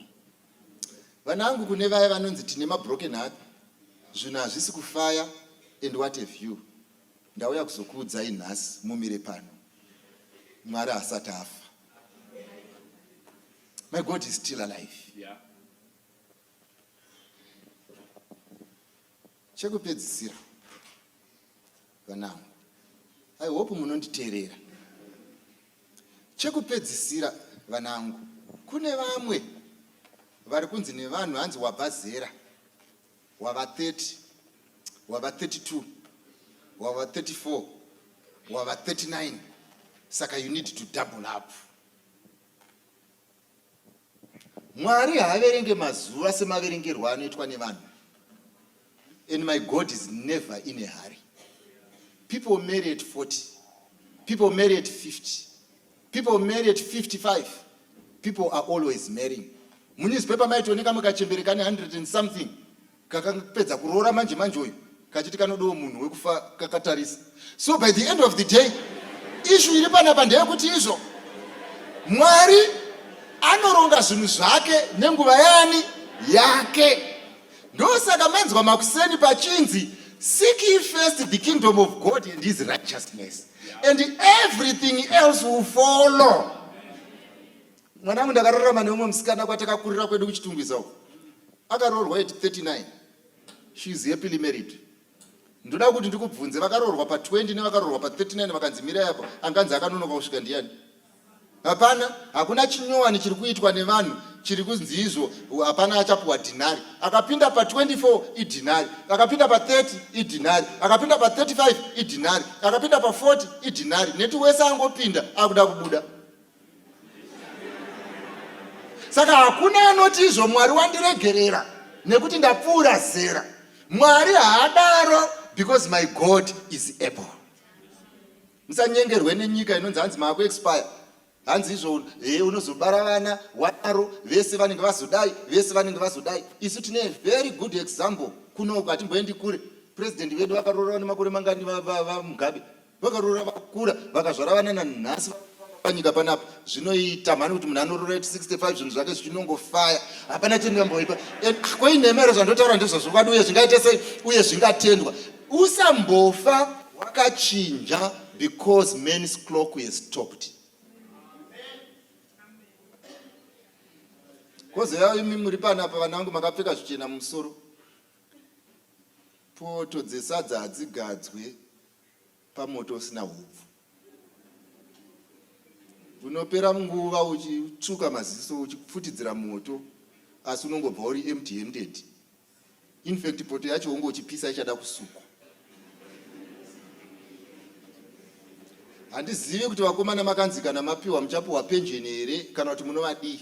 Vanangu, kune vaya vanonzi tine mabroken heart, zvinhu hazvisi kufaya, and what have you? Ndauya kuzokuudzai nhasi mumire pano. Mwari hasati afa. My God is still alive. Yeah. Chekupedzisira vanangu, I hope munonditeerera. Chekupedzisira vanangu, kune vamwe vari kunzi nevanhu hanzi wabva zera, wava 30, wava 32, wava 34, wava 39. Saka you need to double up. Mwari haaverenge mazuva semaverengerwa anoitwa nevanhu. And my God is never in a hurry. People marry at 40. People marry at 50. People marry at 55. People are always marrying. Munewspaper maitooneka mukachembereka ne 100 and something. Kakapedza kuroora manje uyu. Kachiti kanodowo munhu wekufa kakatarisa. So by the end of the day, issue iri panapa ndeyekuti izvo Mwari anoronga zvinhu zvake nenguva yani yake. Ndosaka manzwa makuseni pachinzi, seek ye first the kingdom of God and his righteousness, and everything else will follow. Mwanangu ndakararama neumwe musikana kwatakakurira kwedu kuchitumbisa uko. Akaroorwa at 39. She is happily married. Ndoda kuti ndikubvunze, vakaroorwa pa 20 nevakaroorwa pa 39 vakanzi mirai apo, anganzi akanonoka kusvika ndiani? Hapana, hakuna chinyowani chiri kuitwa nevanhu chiri kunzi izvo hapana achapuwa dhinari. Akapinda pa 24 idhinari, akapinda pa 30 idhinari, akapinda pa 35 idhinari, akapinda pa 40 idhinari. Neti wese angopinda akuda kubuda. Saka hakuna anoti izvo Mwari wandiregerera nekuti ndapfuura zera. Mwari haadaro, because my God is able. Musanyengerwe nenyika inonzi hanzi mako expire. Hanzi izvo unozobara vana waro vese vanenge vazodai, vese vanenge vazodai. Isu tine a very good example kuno kwatimboendi kure. President vedu vakaroora nemakore mangani vaMugabe. Vakaroora vakakura vakazvara vana nanhasi panyika panapa. Zvinoita mhani kuti munhu anoroora at 65 zvinhu zvake zvichinongofaya. Hapana chendingamboipa. Koinemero zvandotaura ndizvo kwadi uye zvingaite sei uye zvingatendwa. Usambofa wakachinja because man's clock has stopped. Kozeya imi muri panapa vanangu makapfeka zvichena mumusoro. Poto dzesadza hadzigadzwe pamoto usina hupfu. Unopera nguva uchitsvuka maziso uchipfutidzira moto asi unongobva uri empty handed. In fact poto yacho ungo uchipisa ichada kusukwa. Handizivi kuti vakomana makanzi kana mapiwa muchapiwa pension here kana kuti munovadii.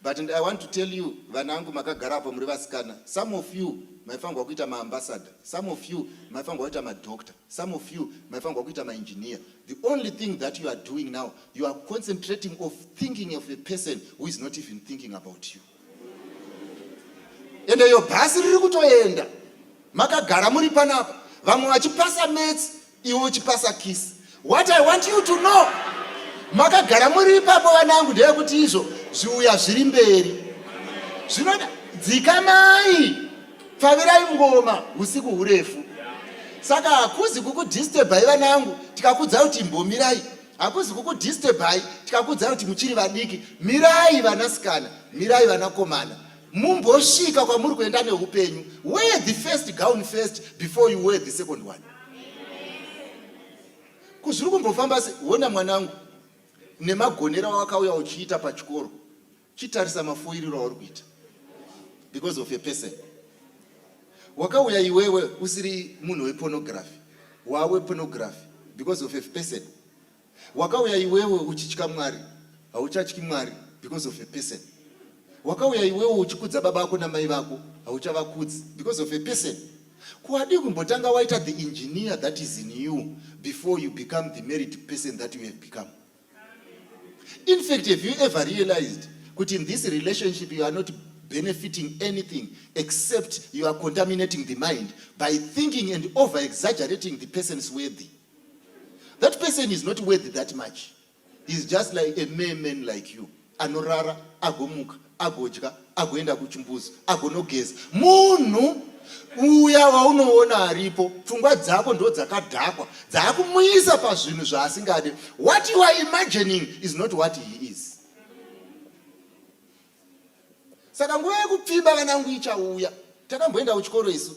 But I want to tell you, vanangu makagara apo muri vasikana, some of you maifangwa kuita maambassador, some of you maifangwa kuita madoctor, some of you maifangwa kuita maengineer. The only thing that you are doing now, you are concentrating of thinking of a person who is not even thinking about you. And your basi riri kutoenda, makagara muri panapa, vamwe vachipasa maths, iwe uchipasa kiss. What I want you to know, makagara muri ipapo vanangu ndeyekuti izvo zviuya zviri mberi. Zvinoda dzikamai, pfavirai ngoma usiku hurefu. Saka hakuzi kukudisturbai vana vangu tikakudza kuti imbomirai, hakuzi kukudisturbai tikakudza kuti muchiri vadiki. Mirai vanasikana, mirai vanakomana, mumbosvika kwamuri kuenda neupenyu. Wear the first gown first before you wear the second one. Kuzviri kumbofamba wona mwanangu nemagonero wakauya uchiita pachikoro, chitarisa mafoiriro auri kuita because of a person. Wakauya iwewe usiri munhu wepornography, wawe pornography because of a person. Wakauya iwewe uchitya Mwari, hauchatyi Mwari because of a person. Wakauya iwewe uchikudza baba vako namai vako, hauchavakudzi because of a person. Kuwadi kumbotanga waita the engineer that is in you before you become the married person that you have become. In fact, have you ever realized that in this relationship you are not benefiting anything except you are contaminating the mind by thinking and over-exaggerating the person's worthy? That person is not worthy that much. He's just like a mere man like you. Anorara, agomuka, agodya, agoenda kuchimbuzi, agonogeza. Munhu uya waunoona aripo, pfungwa dzako ndo dzakadhakwa, dzakumuisa pazvinhu zvaasingade. What you are imagining is not what he is. Saka nguva yekupfimba vanangu ichauya. Takamboenda kuchikoro isu.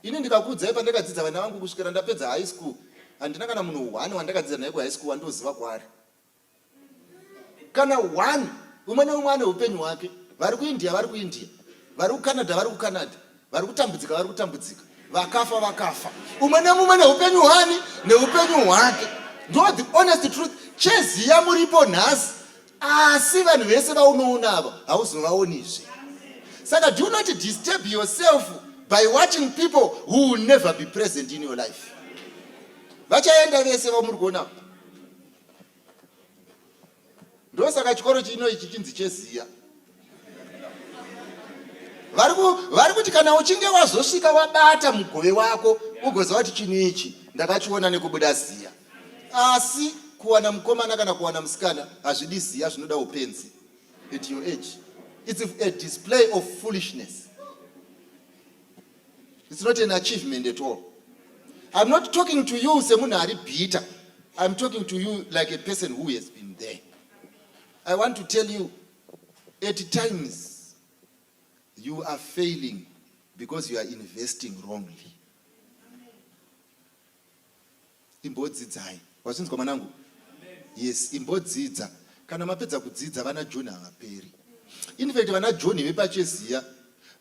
Ini ndikakudzai pandakadzidza vana vangu kusvikira ndapedza high school. Handina kana munhu one wandakadzidza naye kuhigh school wandoziva kwaari. Kana one, umwe neumwe ane upenyu hwake. Vari kuIndia, vari kuIndia. Vari kuCanada, vari kuCanada. Vari kutambudzika, vari kutambudzika. Vakafa, vakafa. Umwe nemumwe neupenyu hwani neupenyu hwake. Ndo the honest truth. Cheziya muripo nhasi. Asi vanhu vese vaunoona ava hauzovaonizve. Saka do not disturb yourself by watching people who will never be present in your life. Vachaenda vese vamuri kuona. Ndo saka chikoro chino ichi chinzi Cheziya. Vari kuti kana uchinge wazosvika wabata mugove wako ugoziva kuti chinhu ichi ndakachiona nekubuda ziya. Asi kuwana mukomana kana kuwana musikana hazvidi ziya, zvinoda upenzi. At your age, it's a display of foolishness. It's not an achievement at all. I'm not talking to you semunhu ari bitter. I'm talking to you like a person who has been there. I want to tell you, at times you are failing because you are investing wrongly. Imbodzidzai. Wasinzwa mwanangu? Yes, imbodzidza. Kana mapedza kudzidza vana John havaperi. In fact, vana John vepaCheziya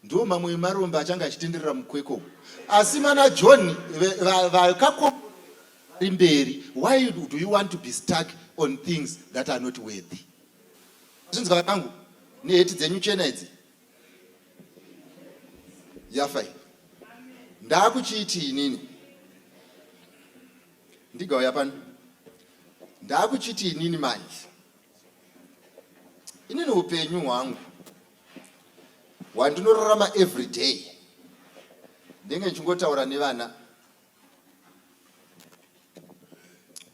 ndo mamwe marombe achanga achitenderera mukweko. Asi mana John vakakoma rimberi. Why do you want to be stuck on things that are not worthy? Wasinzwa mwanangu? Neheti dzenyu chena idzi. Yafai. Ndakuchiti inini. Ndigauya pano. Ndakuchiti inini manje. Inini upenyu hwangu wandinorarama every day. Ndenge ndichingotaura nevana.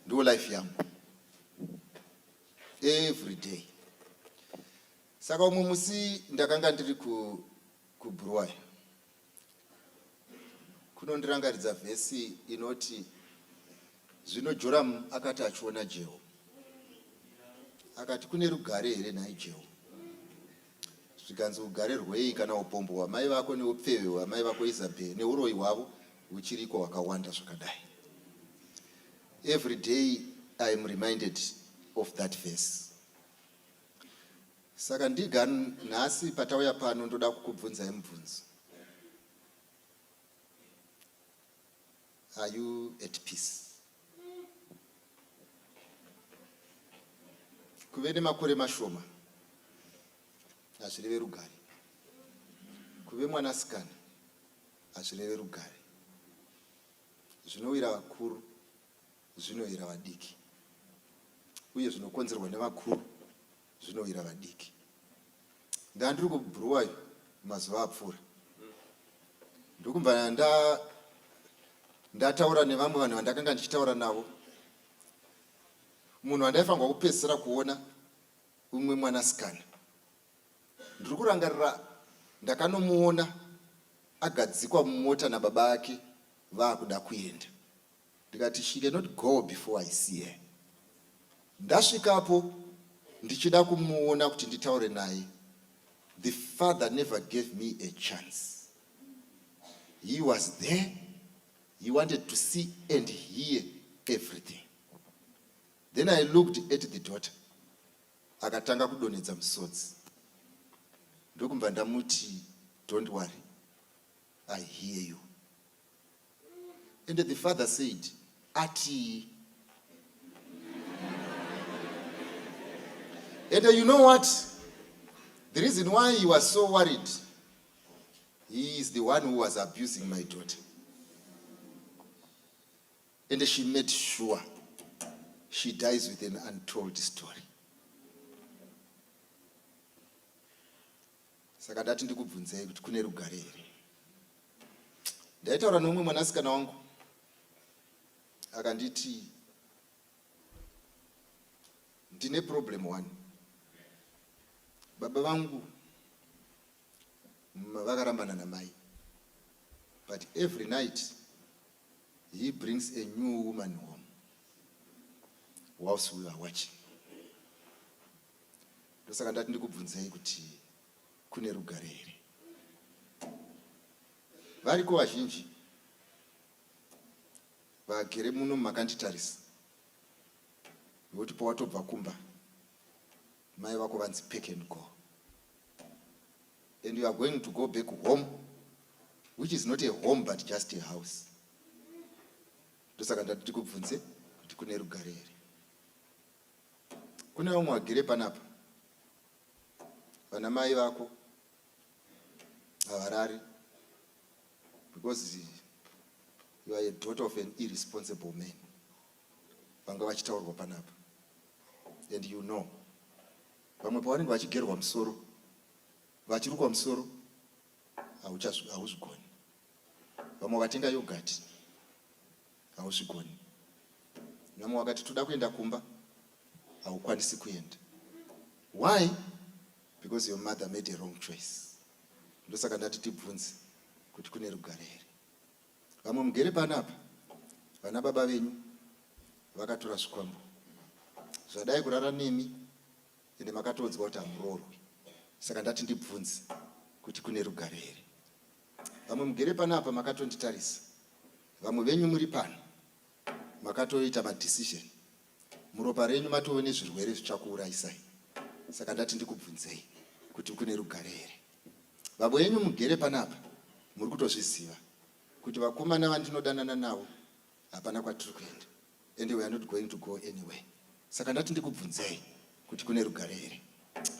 Ndo life yangu. Every day. Saka umwe musi ndakanga ndiri kuBruwaya. Kunondirangaridza vhesi inoti zvino Joramu akati achiona Jeho. Akati kune rugare here nhai Jeho. Zvikanzi ugare rwei kana upombo hwamai vako neupfeve hwamai vako Izabheri neuroyi hwavo huchiriko hwakawanda zvakadai. Every day I am reminded of that verse. Saka ndiga nhasi patauya pano ndoda kukubvunzai mubvunzo. Are you at peace? Kuve nemakore mashoma hazvireve rugare. Kuve mwanasikana hazvireve rugare. Zvinowira vakuru, zvinowira vadiki. Uye zvinokonzerwa nevakuru, zvinowira vadiki. Ndandiri kuBruwaya mazuva apfuura. Ndokumva ndataura nevamwe vanhu vandakanga ndichitaura navo. Munhu wandaifanirwa kupedzisira kuona umwe mwanasikana. Ndiri kurangarira ndakanomuona agadzikwa mumota nababa ake vakuda kuenda. Ndikati she cannot go before I see her. Ndasvikapo ndichida kumuona kuti nditaure naye. The father never gave me a chance. He was there. He wanted to see and hear everything. Then I looked at the daughter. Akatanga kudonedza musodzi. Ndokumva ndamuti, don't worry, I hear you. And the father said, Ati. And you know what? The reason why he was so worried, he is the one who was abusing my daughter. And she made sure she dies with an untold story. Saka ndati ndikubvunzei kuti kune rugare here. Ndaitaura nomumwe mwanasikana wangu akanditi ndine problem one. Baba vangu vakarambana namai, but every night he brings a new woman home whilst we are watching. Ndosaka ndati ndikubvunzei kuti kune rugare here. Variko vazhinji vagere muno makanditarisa, nokuti pawatobva kumba mai vako vanzi pick and go, and you are going to go back home, which is not a home but just a house. Ndosaka ndati ndikubvunze kuti kune rugare here. Kune vamwe vagere panapa vana mai vako havarari because you are a daughter of an irresponsible man. Vanga vachitaurwa panapa, and you know, vamwe pavanenge vachigerwa musoro, vachirukwa musoro, hauzvigoni. Vamwe vakatenga yogurt, hauzvigoni. Vamwe vakati toda kuenda kumba, haukwanisi kuenda. Why? Because your mother made a wrong choice. Ndosaka ndati tibvunze kuti kune rugare here. Vamwe mugere panapa, vana baba venyu vakatora zvikwambo zvadai kurara nemi, ende makatodzwa kuti hamurorwi. Saka ndati ndibvunze kuti kune rugare here. Vamwe mugere panapa makatonditarisa, vamwe venyu muri pano makatoita madecision, muropa renyu matoone zvirwere zvichakuuraisai. Saka ndati ndikubvunzei kuti kune rugare here. Vamwe venyu mugere panapa muri kutozviziva kuti vakomana vandinodanana navo hapana kwatiri kuenda, and we are not going to go anywhere. Saka ndati ndikubvunzei kuti kune rugare here.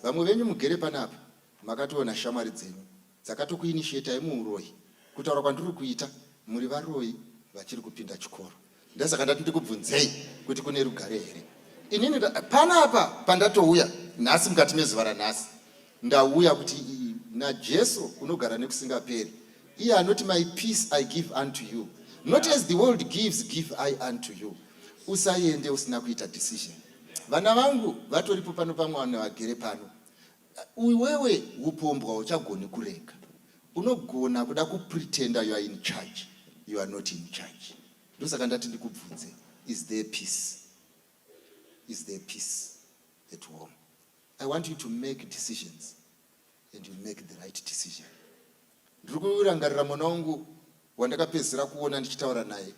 Vamwe venyu mugere panapa makatoona shamwari dzenyu dzakatokuinishiyetai muuroyi, kutaura kwandiri kuita muri varoyi vachiri kupinda chikoro. Ndasaka ndati ndikubvunzei kuti kune rugare here. Inini panapa pandatouya nhasi mukati mezuva ranhasi, ndauya kuti naJesu unogara nekusingaperi, iye anoti my peace I give unto you, not as the world gives give I unto you. Usaende usina kuita decision. Vana vangu vatoripo pano pamwe vanhu vagere pano. Wewe upombwa uchagoni kurega. Unogona kuda kupretenda you are in charge. You are not in charge. Ndosaka ndati ndikubvunze, is there peace? Is there peace at home? I want you to make decisions, and you make the right decision. Ndiri kurangarira mwana wangu wandakapedzera kuona ndichitaura naye.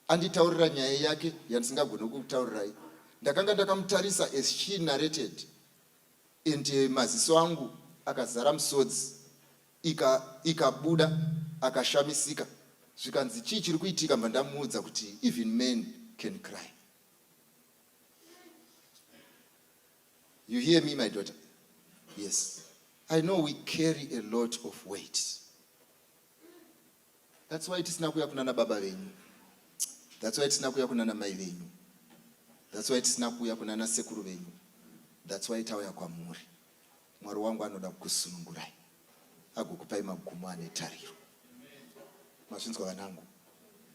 Anditaurira nyaya yake yandisingagoni kutaurirai. Ndakanga ndakamutarisa as she narrated, and maziso angu akazara musodzi, ikabuda akashamisika. Zvikanzi chii chiri kuitika, mba ndamuudza kuti even men can cry. You hear me, my daughter? Yes. I know we carry a lot of weight. That's why tisina kuya kunana baba venyu. That's why tisina kuya kunana mai venyu. That's why tisina kuya kunana sekuru venyu. That's why tauya kwamuri. Mwari wangu anoda kukusunungurai, agokupai magumo ane tariro. Mazvinzwa vanangu.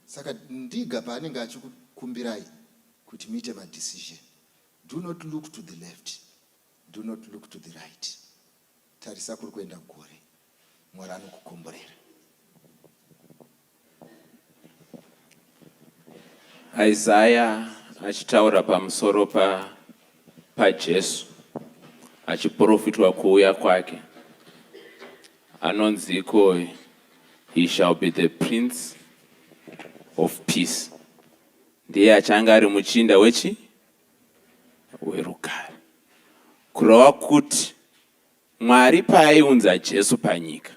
Saka ndiga paanenge achikukumbirai kuti muite madecision. Do not look to the left. Do not look to the right. Tarisa kuri kuenda gore. Mwari anokukomborera. Isaiah achitaura pamusoro paJesu achiprofitwa kuuya kwake, anonziko he shall be the prince of peace. Ndiye achanga ari muchinda werugare. Kureva kuti Mwari paaiunza Jesu panyika,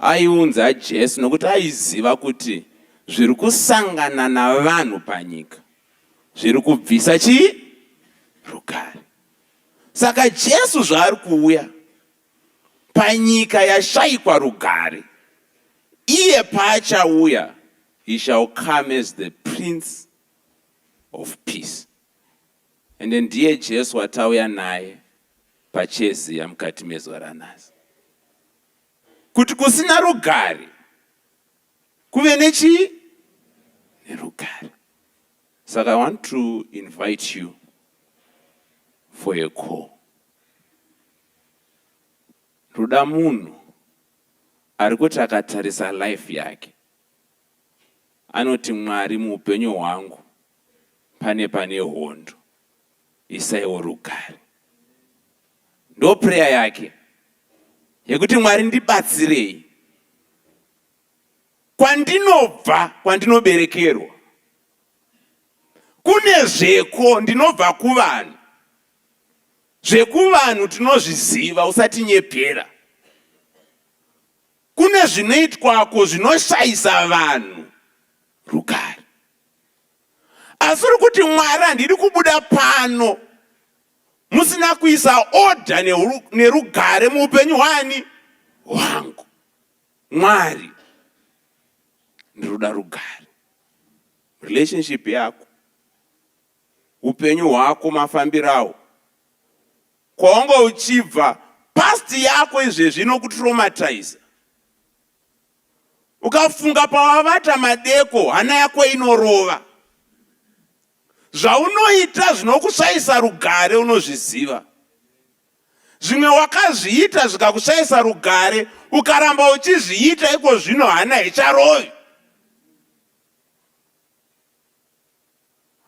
aiunza Jesu nokuti aiziva kuti zviri kusangana navanhu panyika zviri kubvisa rugare. Saka Jesu zvaari kuuya panyika yashayikwa rugare, iye paachauya, he shall come as the prince of peace. And ndiye Jesu atauya naye pacheziya mukati mezuva ranhasi. Kuti kusina rugare kuve nerugare. Saka I want to invite you for a call. Ruda munhu ari kuti akatarisa life yake anoti Mwari muupenyu hwangu pane hondo, isaiwo rugare. Ndo prayer yake yekuti Mwari ndibatsirei kwandinobva, kwandinoberekerwa. Kune zveko ndinobva kuvanhu, zvekuvanhu tinozviziva usati nyepera. Kune zvinoitwako zvinoshayisa vanhu rugare. Asi uri kuti Mwari, handiri kubuda pano musina kuisa order nerugare muupenyu hwangu. Mwari, ndiruda rugare. Relationship yako, upenyu hwako, mafambirawo, kwaunga uchibva, past yako izvezvi inokutraumatiza. Ukafunga pawavata madeko, hana yako inorova. Zvaunoita zvinokushayisa rugare unozviziva. Zvimwe wakazviita zvikakushayisa rugare, ukaramba uchizviita iko zvino hana icharovi.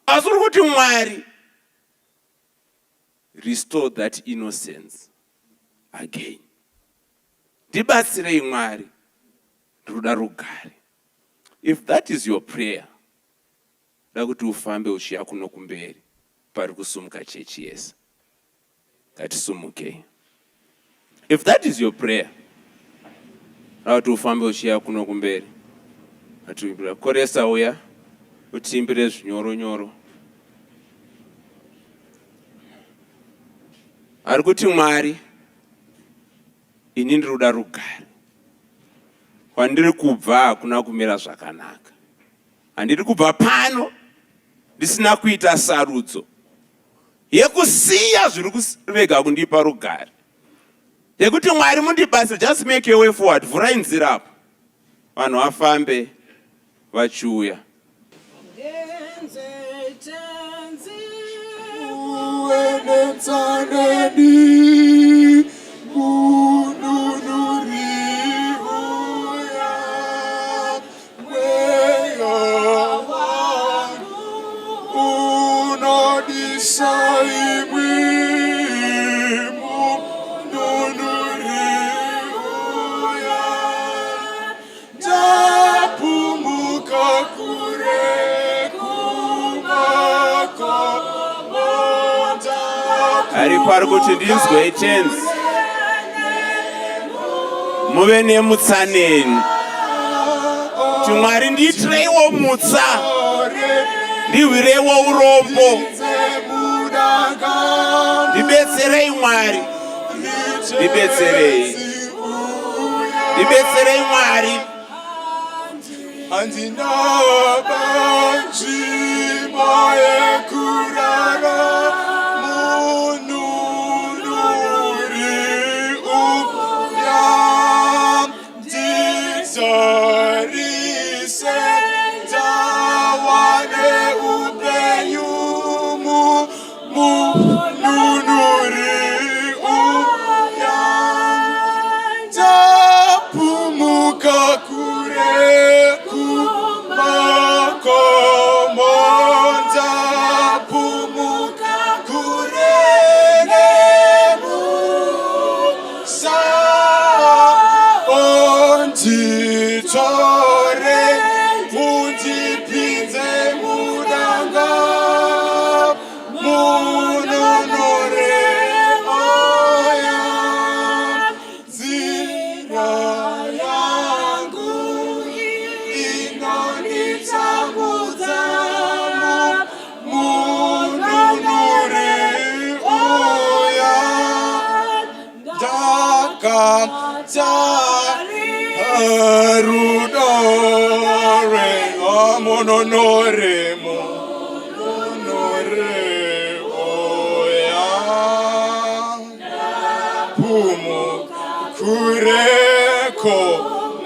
Asi uri kuti Mwari, restore that innocence again. Ndibatsirei Mwari, ndiruda rugare. If that is your prayer, dakuti ufambe uchiya kuno kumberi pari kusumuka chechi yese. Ngatisumukei. If that is your prayer, dakuti ufambe uchiya kuno kumberi. Ngatiimbira koresa uya utiimbire zvinyoronyoro. Ari kuti Mwari, ini ndiruda rugare. Kwandiri kubva hakuna kumira zvakanaka. Handiri kubva pano ndisina kuita sarudzo yekusiya zviri kurega kundipa rugare. Yekuti Mwari mundibatsire, just make a way forward. Vhurai nzira apo vanhu vafambe vachiuya. Ari pari kuti ndinzwe tenzi muve nemutsaneni. Kuti Mwari ndiitireiwo mutsa, ndihwireiwo urombo. Ndibetserei Mwari, ndibetserei. Ndibetserei Mwari. Handina banjima yekurara. Kure kumako rudore mononore oya pumu kureko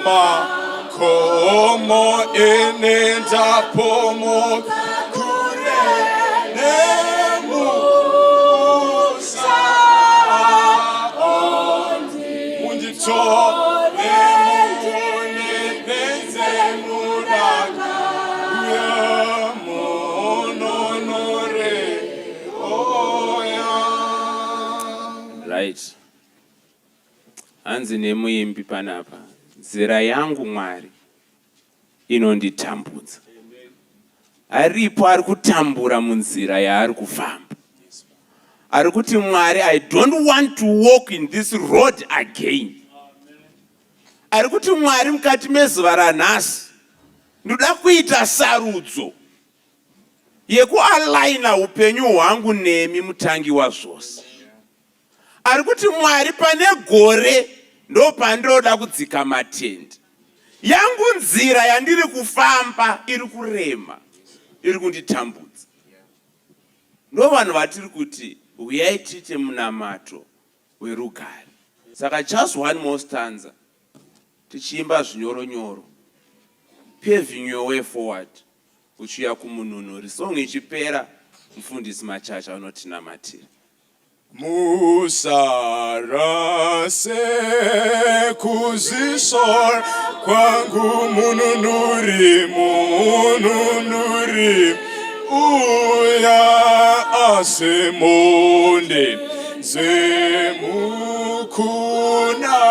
makomo enenda pomo kure nemusa undito right. Hanzi nemuimbi panapa, nzira yangu Mwari inonditambudza. Aripo ari kutambura munzira yaari kufamba. Ari kuti Mwari, I don't want to walk in this road again. Ari kuti Mwari, mukati mezuva ranhasi ndoda kuita sarudzo yekualaina upenyu hwangu nemi, mutangi wazvose. Ari kuti Mwari, pane gore ndo pandoda kudzika matende. Yangu nzira yandiri kufamba iri kurema, iri kunditambudza. Ndo vanhu vatiri kuti uyai tiite munamato werugare. Saka just one more stanza, tichiimba zvinyoronyoro, paving your way forward, uchiuya kumununuri. Song ichipera, mufundisi Machacha anotinamatira. Musarase kuzisor kwangu mununuri uya asemonde zemukuna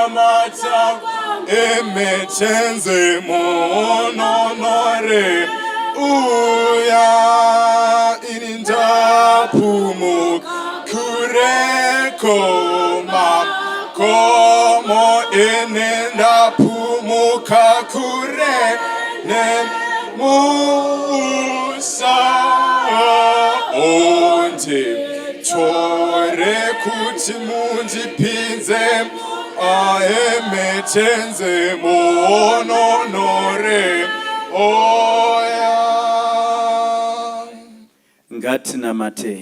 mata emetenze mononore uya inindapumu koma komo enenda pumuka kure ne musa onte tore kuti mundipinze aemetenze mononore oya. Ngatinamate.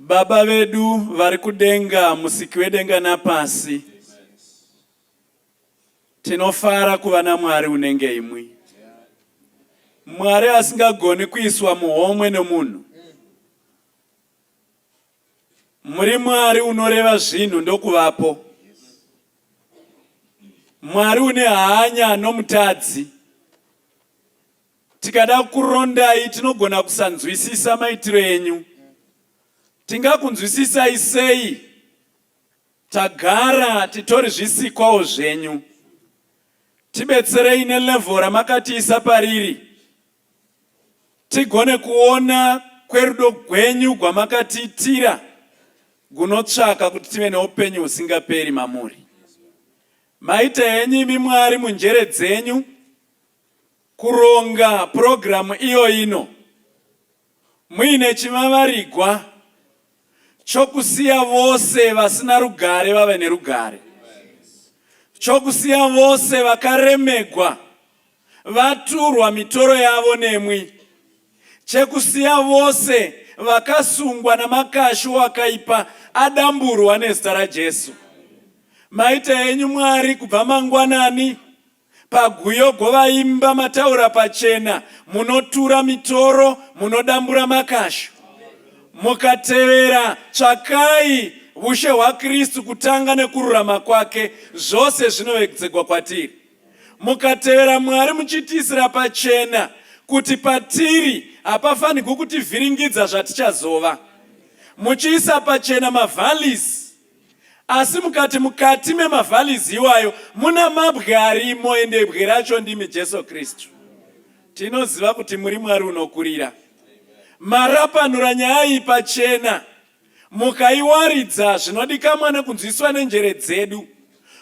Baba vedu vari kudenga, musiki wedenga napasi, tinofara kuva naMwari unenge imwi. Mwari asingagoni kuiswa muhomwe nemunhu. Muri Mwari unoreva zvinhu ndokuvapo. Mwari une hanya nomutadzi. Tikada kurondai tinogona kusanzwisisa maitiro enyu. Tingakunzwisisai sei tagara titori zvisikwawo zvenyu. Tibetserei nelevel ramakatiisa pariri. Tigone kuona kwerudo gwenyu gwamakatiitira gunotsvaka kuti tive neupenyu husingaperi mamuri. Maita henyu imi Mwari munjere dzenyu kuronga programu iyo ino muine chimavarigwa chokusiya vose vasina rugare vave nerugare, chokusiya vose vakaremegwa vaturwa mitoro yavo nemwi, chekusiya vose vakasungwa namakashu akaipa adamburwa nezita raJesu. Maita henyu Mwari kubva mangwanani paguyo govaimba mataura pachena, munotura mitoro, munodambura makashu. Mukatevera tsvakai ushe hwaKristu kutanga nekururama kwake, zvose zvinovedzegwa kwatiri. Mukatevera Mwari muchitiisira pachena kuti patiri hapafanirwi kutivhiringidza zvatichazova. Muchiisa pachena mavhalisi, asi mukati memavhalisi iwayo muna mabwe arimo, ende bwe racho ndimi Jesu Kristu. Tinoziva kuti muri Mwari unokurira. Marapanura nyaya iyi pachena, mukaiwaridza zvinodikanwa nekunzwiswa nenjere dzedu,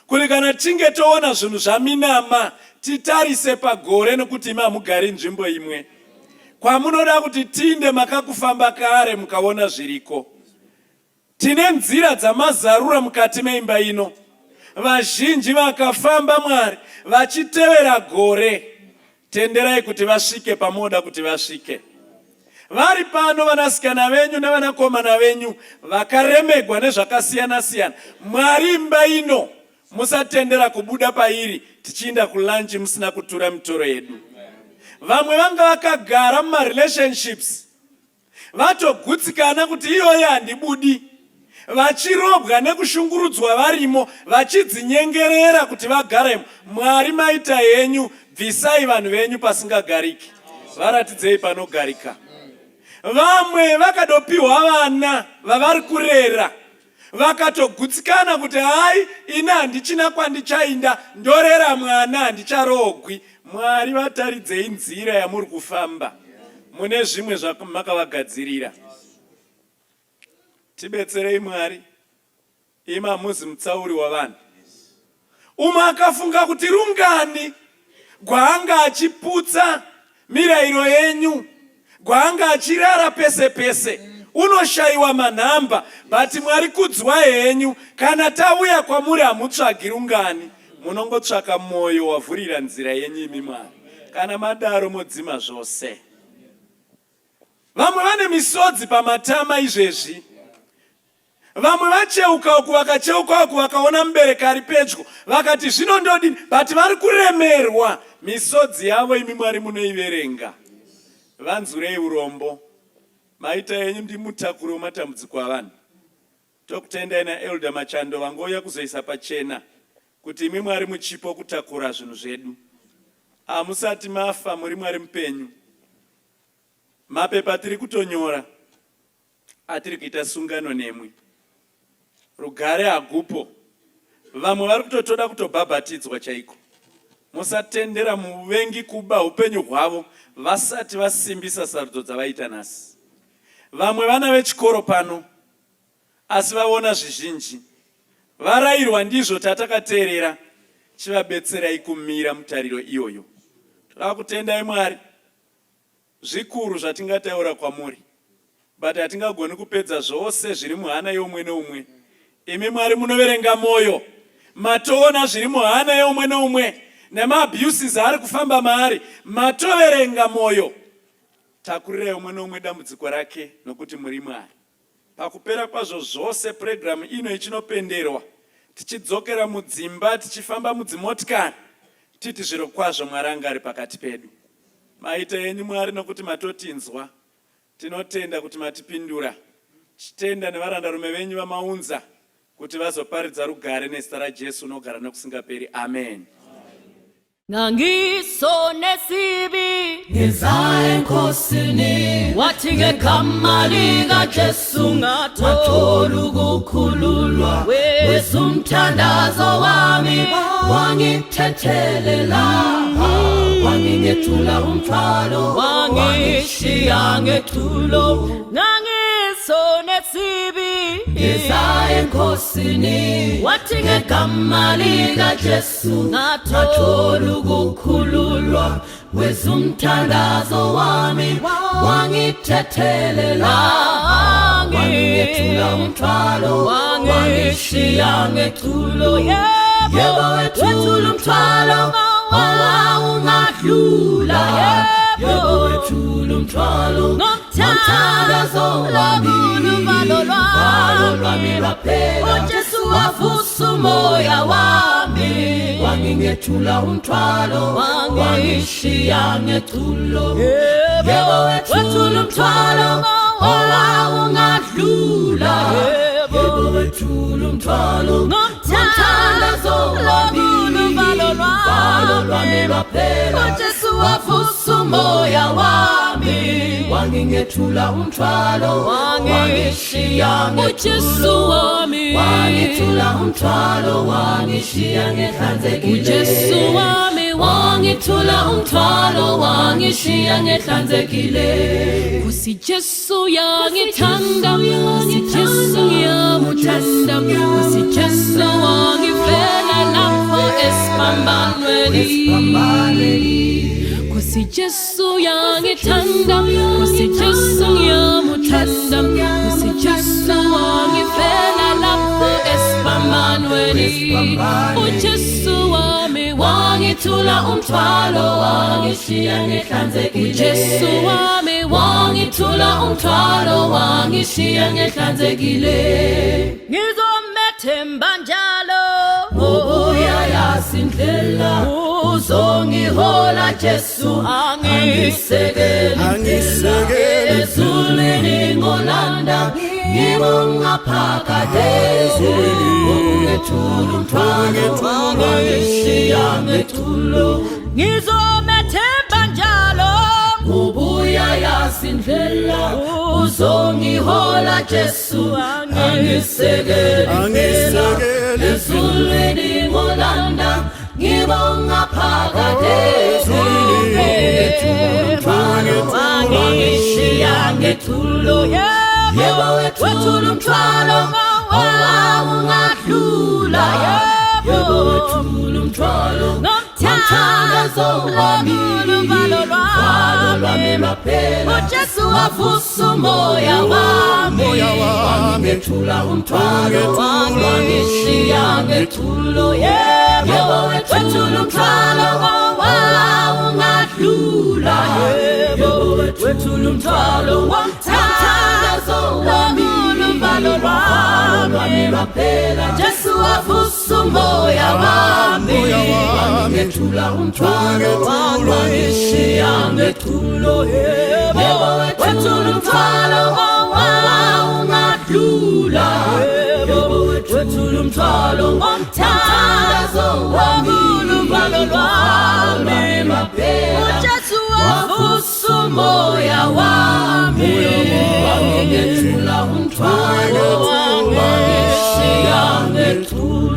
kuti kana tinge toona zvinhu zvaminama titarise pagore, nekuti imi hamugari nzvimbo imwe. Kwamunoda kuti tinde makakufamba kare mukaona zviriko. Tine nzira dzamazarura mukati meimba ino. vazhinji vakafamba Mwari vachitevera gore. Tenderai kuti vasvike pamoda kuti vasvike. Vari pano vanasikana venyu nevanakomana venyu vakaremegwa nezvakasiyana siyana, Mwari imba ino musatendera kubuda pairi tichienda kulanchi musina kutura mitoro yedu. Vamwe vanga vakagara mumarelationships vatogutsikana kuti iyoyo handibudi, vachirobwa nekushungurudzwa varimo, vachidzinyengerera kuti vagaremo. Mwari maita yenyu, bvisai vanhu venyu pasingagariki, varatidzei panogarika. Vamwe vakadopiwa vana vavari kurera, vakatogutsikana kuti hai ina handichina kwandichainda, ndorera mwana handicharogwi. Mwari vataridzei nzira yamuri kufamba, mune zvimwe zvamakavagadzirira. Tibetserei Mwari, ima muzi mutsauri wavanhu. Umwe akafunga kuti rungani gwaanga achiputsa mirayiro yenyu, gwaanga achirara pese pese, unoshayiwa manhamba. Bati Mwari kudzwa henyu, kana tauya kwamuri hamutsvagi rungani, munongotsvaka mwoyo wavhurira nzira yenyu imi Mwari. Kana madaro modzima zvose. Vamwe vane misodzi pamatama izvezvi. Vamwe vacheuka uku vakacheuka uku vakaona mubereki ari pedyo vakati zvino ndodini, bati vari kuremerwa. Misodzi yavo imi Mwari munoiverenga. Vanzurei urombo, maita yenyu ndi mutakuro wematambudziko avanhu. Tokutendai naElder Machando vangouya kuzoisa pachena kuti imi Mwari muchipo kutakura zvinhu zvedu. Hamusati mafa, muri Mwari mupenyu. Mapepa tiri kutonyora atiri kuita sungano nemwe. Rugare hagupo. Vamwe vari kutotoda kutobhabhatidzwa chaiko. Musatendera muvengi kuba upenyu hwavo vasati vasimbisa sarudzo dzavaita nhasi. Vamwe vana vechikoro pano asi vaona zvizhinji, varayirwa ndizvo tatakateerera. Chivabetserai kumira mutariro iyoyo. Toda kutendai Mwari, zvikuru zvatingataura kwamuri, but hatingagoni kupedza zvose zviri muhana yeumwe neumwe. Imi Mwari munoverenga moyo, matoona zviri muhana yeumwe neumwe, nemaabhuses ari kufamba maari, matoverenga moyo. Takurirai umwe neumwe dambudziko rake nokuti muri Mwari. Pakupera kwazvo zvose program ino ichinopenderwa, tichidzokera mudzimba, tichifamba mudzimotikari, titi zviro kwazvo Mwari anga ari pakati pedu. Maita yenyu Mwari nokuti matotinzwa, tinotenda kuti matipindura. Chitenda nevarandarume venyu vamaunza kuti vazoparidza rugare nezita raJesu unogara nokusingaperi. Amen. Ngangisonesibi ngizaye enkosini, wathi ngegama likaJesu ngathola ukukhululwa. Wezumthandazo wami wangithethelela, wangingethula umthwalo, wangishiya ngethulo. Ngangisonesibi ngizaye enkosini, wathi ngegama likaJesu ngathola ukukhululwa. Wezumthandazo wami wangithethelela, wangingethula umthwalo, wangishiya ngethulo. Yebo wethula umthwalo owawungadlula, yebo wethula umthwalo ngomthandazo wami, uvalo lwami lwaphela. uJesu wavusa umoya wami, wangingethula umthwalo, wangishiya ngethulo. Yebo wethula umthwalo owawungadlula, yebo wethula umthwalo ngomthandazo wami, uvalo lwami lwaphela. uJesu wavusa umoya wami, wangingethula umthwalo, wangishiya ngethulo. Wangithula umthwalo, wangishiya ngehlanzekile. uJesu wami wangithula umthwalo, wangishiya ngehlanzekile. Nkosi Jesu yangithanda, Nkosi Jesu ngiyamuthanda, Nkosi Jesu wangifela lapho esiphambanweni. Nkosi Jesu yangithanda, Nkosi Jesu ngiyamuthanda, Nkosi Jesu wangifela lapho esiphambanweni. uJesu wami wangithula umthwalo wangishiya ngihlanzekile uJesu wami wangithula umthwalo wangishiya ngihlanzekile ngizomethemba njalo ubuya yasindlela uzongihola Jesu angisekele ezulwini ngolanda ngibongaphakade ungethula umthwalo wangishiya ngethulo ngizomethemba njalo ubuya yasindlela uzongihola Jesu angisekele ezulwini ngolanda ngibongaphakade ungethula umthwalo wangishiya ngethulo yebo wethula umthwalo ungadlula yebo wethula umthwalo ngomthandazo wami uvalo lwami lwaphela uJesu wavusa umoya wami ngethula umthwalo wangishiya ngethulo yebo wethula umthwalo ungadlula yebo wethula umthwalo ngomthandazo wami uvalo lwami lwaphela Jesu wavusa umoya wami ngethula umthwalo wangishiya ngethulo yebo wethula umthwalo ungadlula yebo wethula umthwalo ngomthandazo wami uvalo lwami lwaphela Jesu wavusa umoya wami ngethula umthwalo wangishiya ngethulo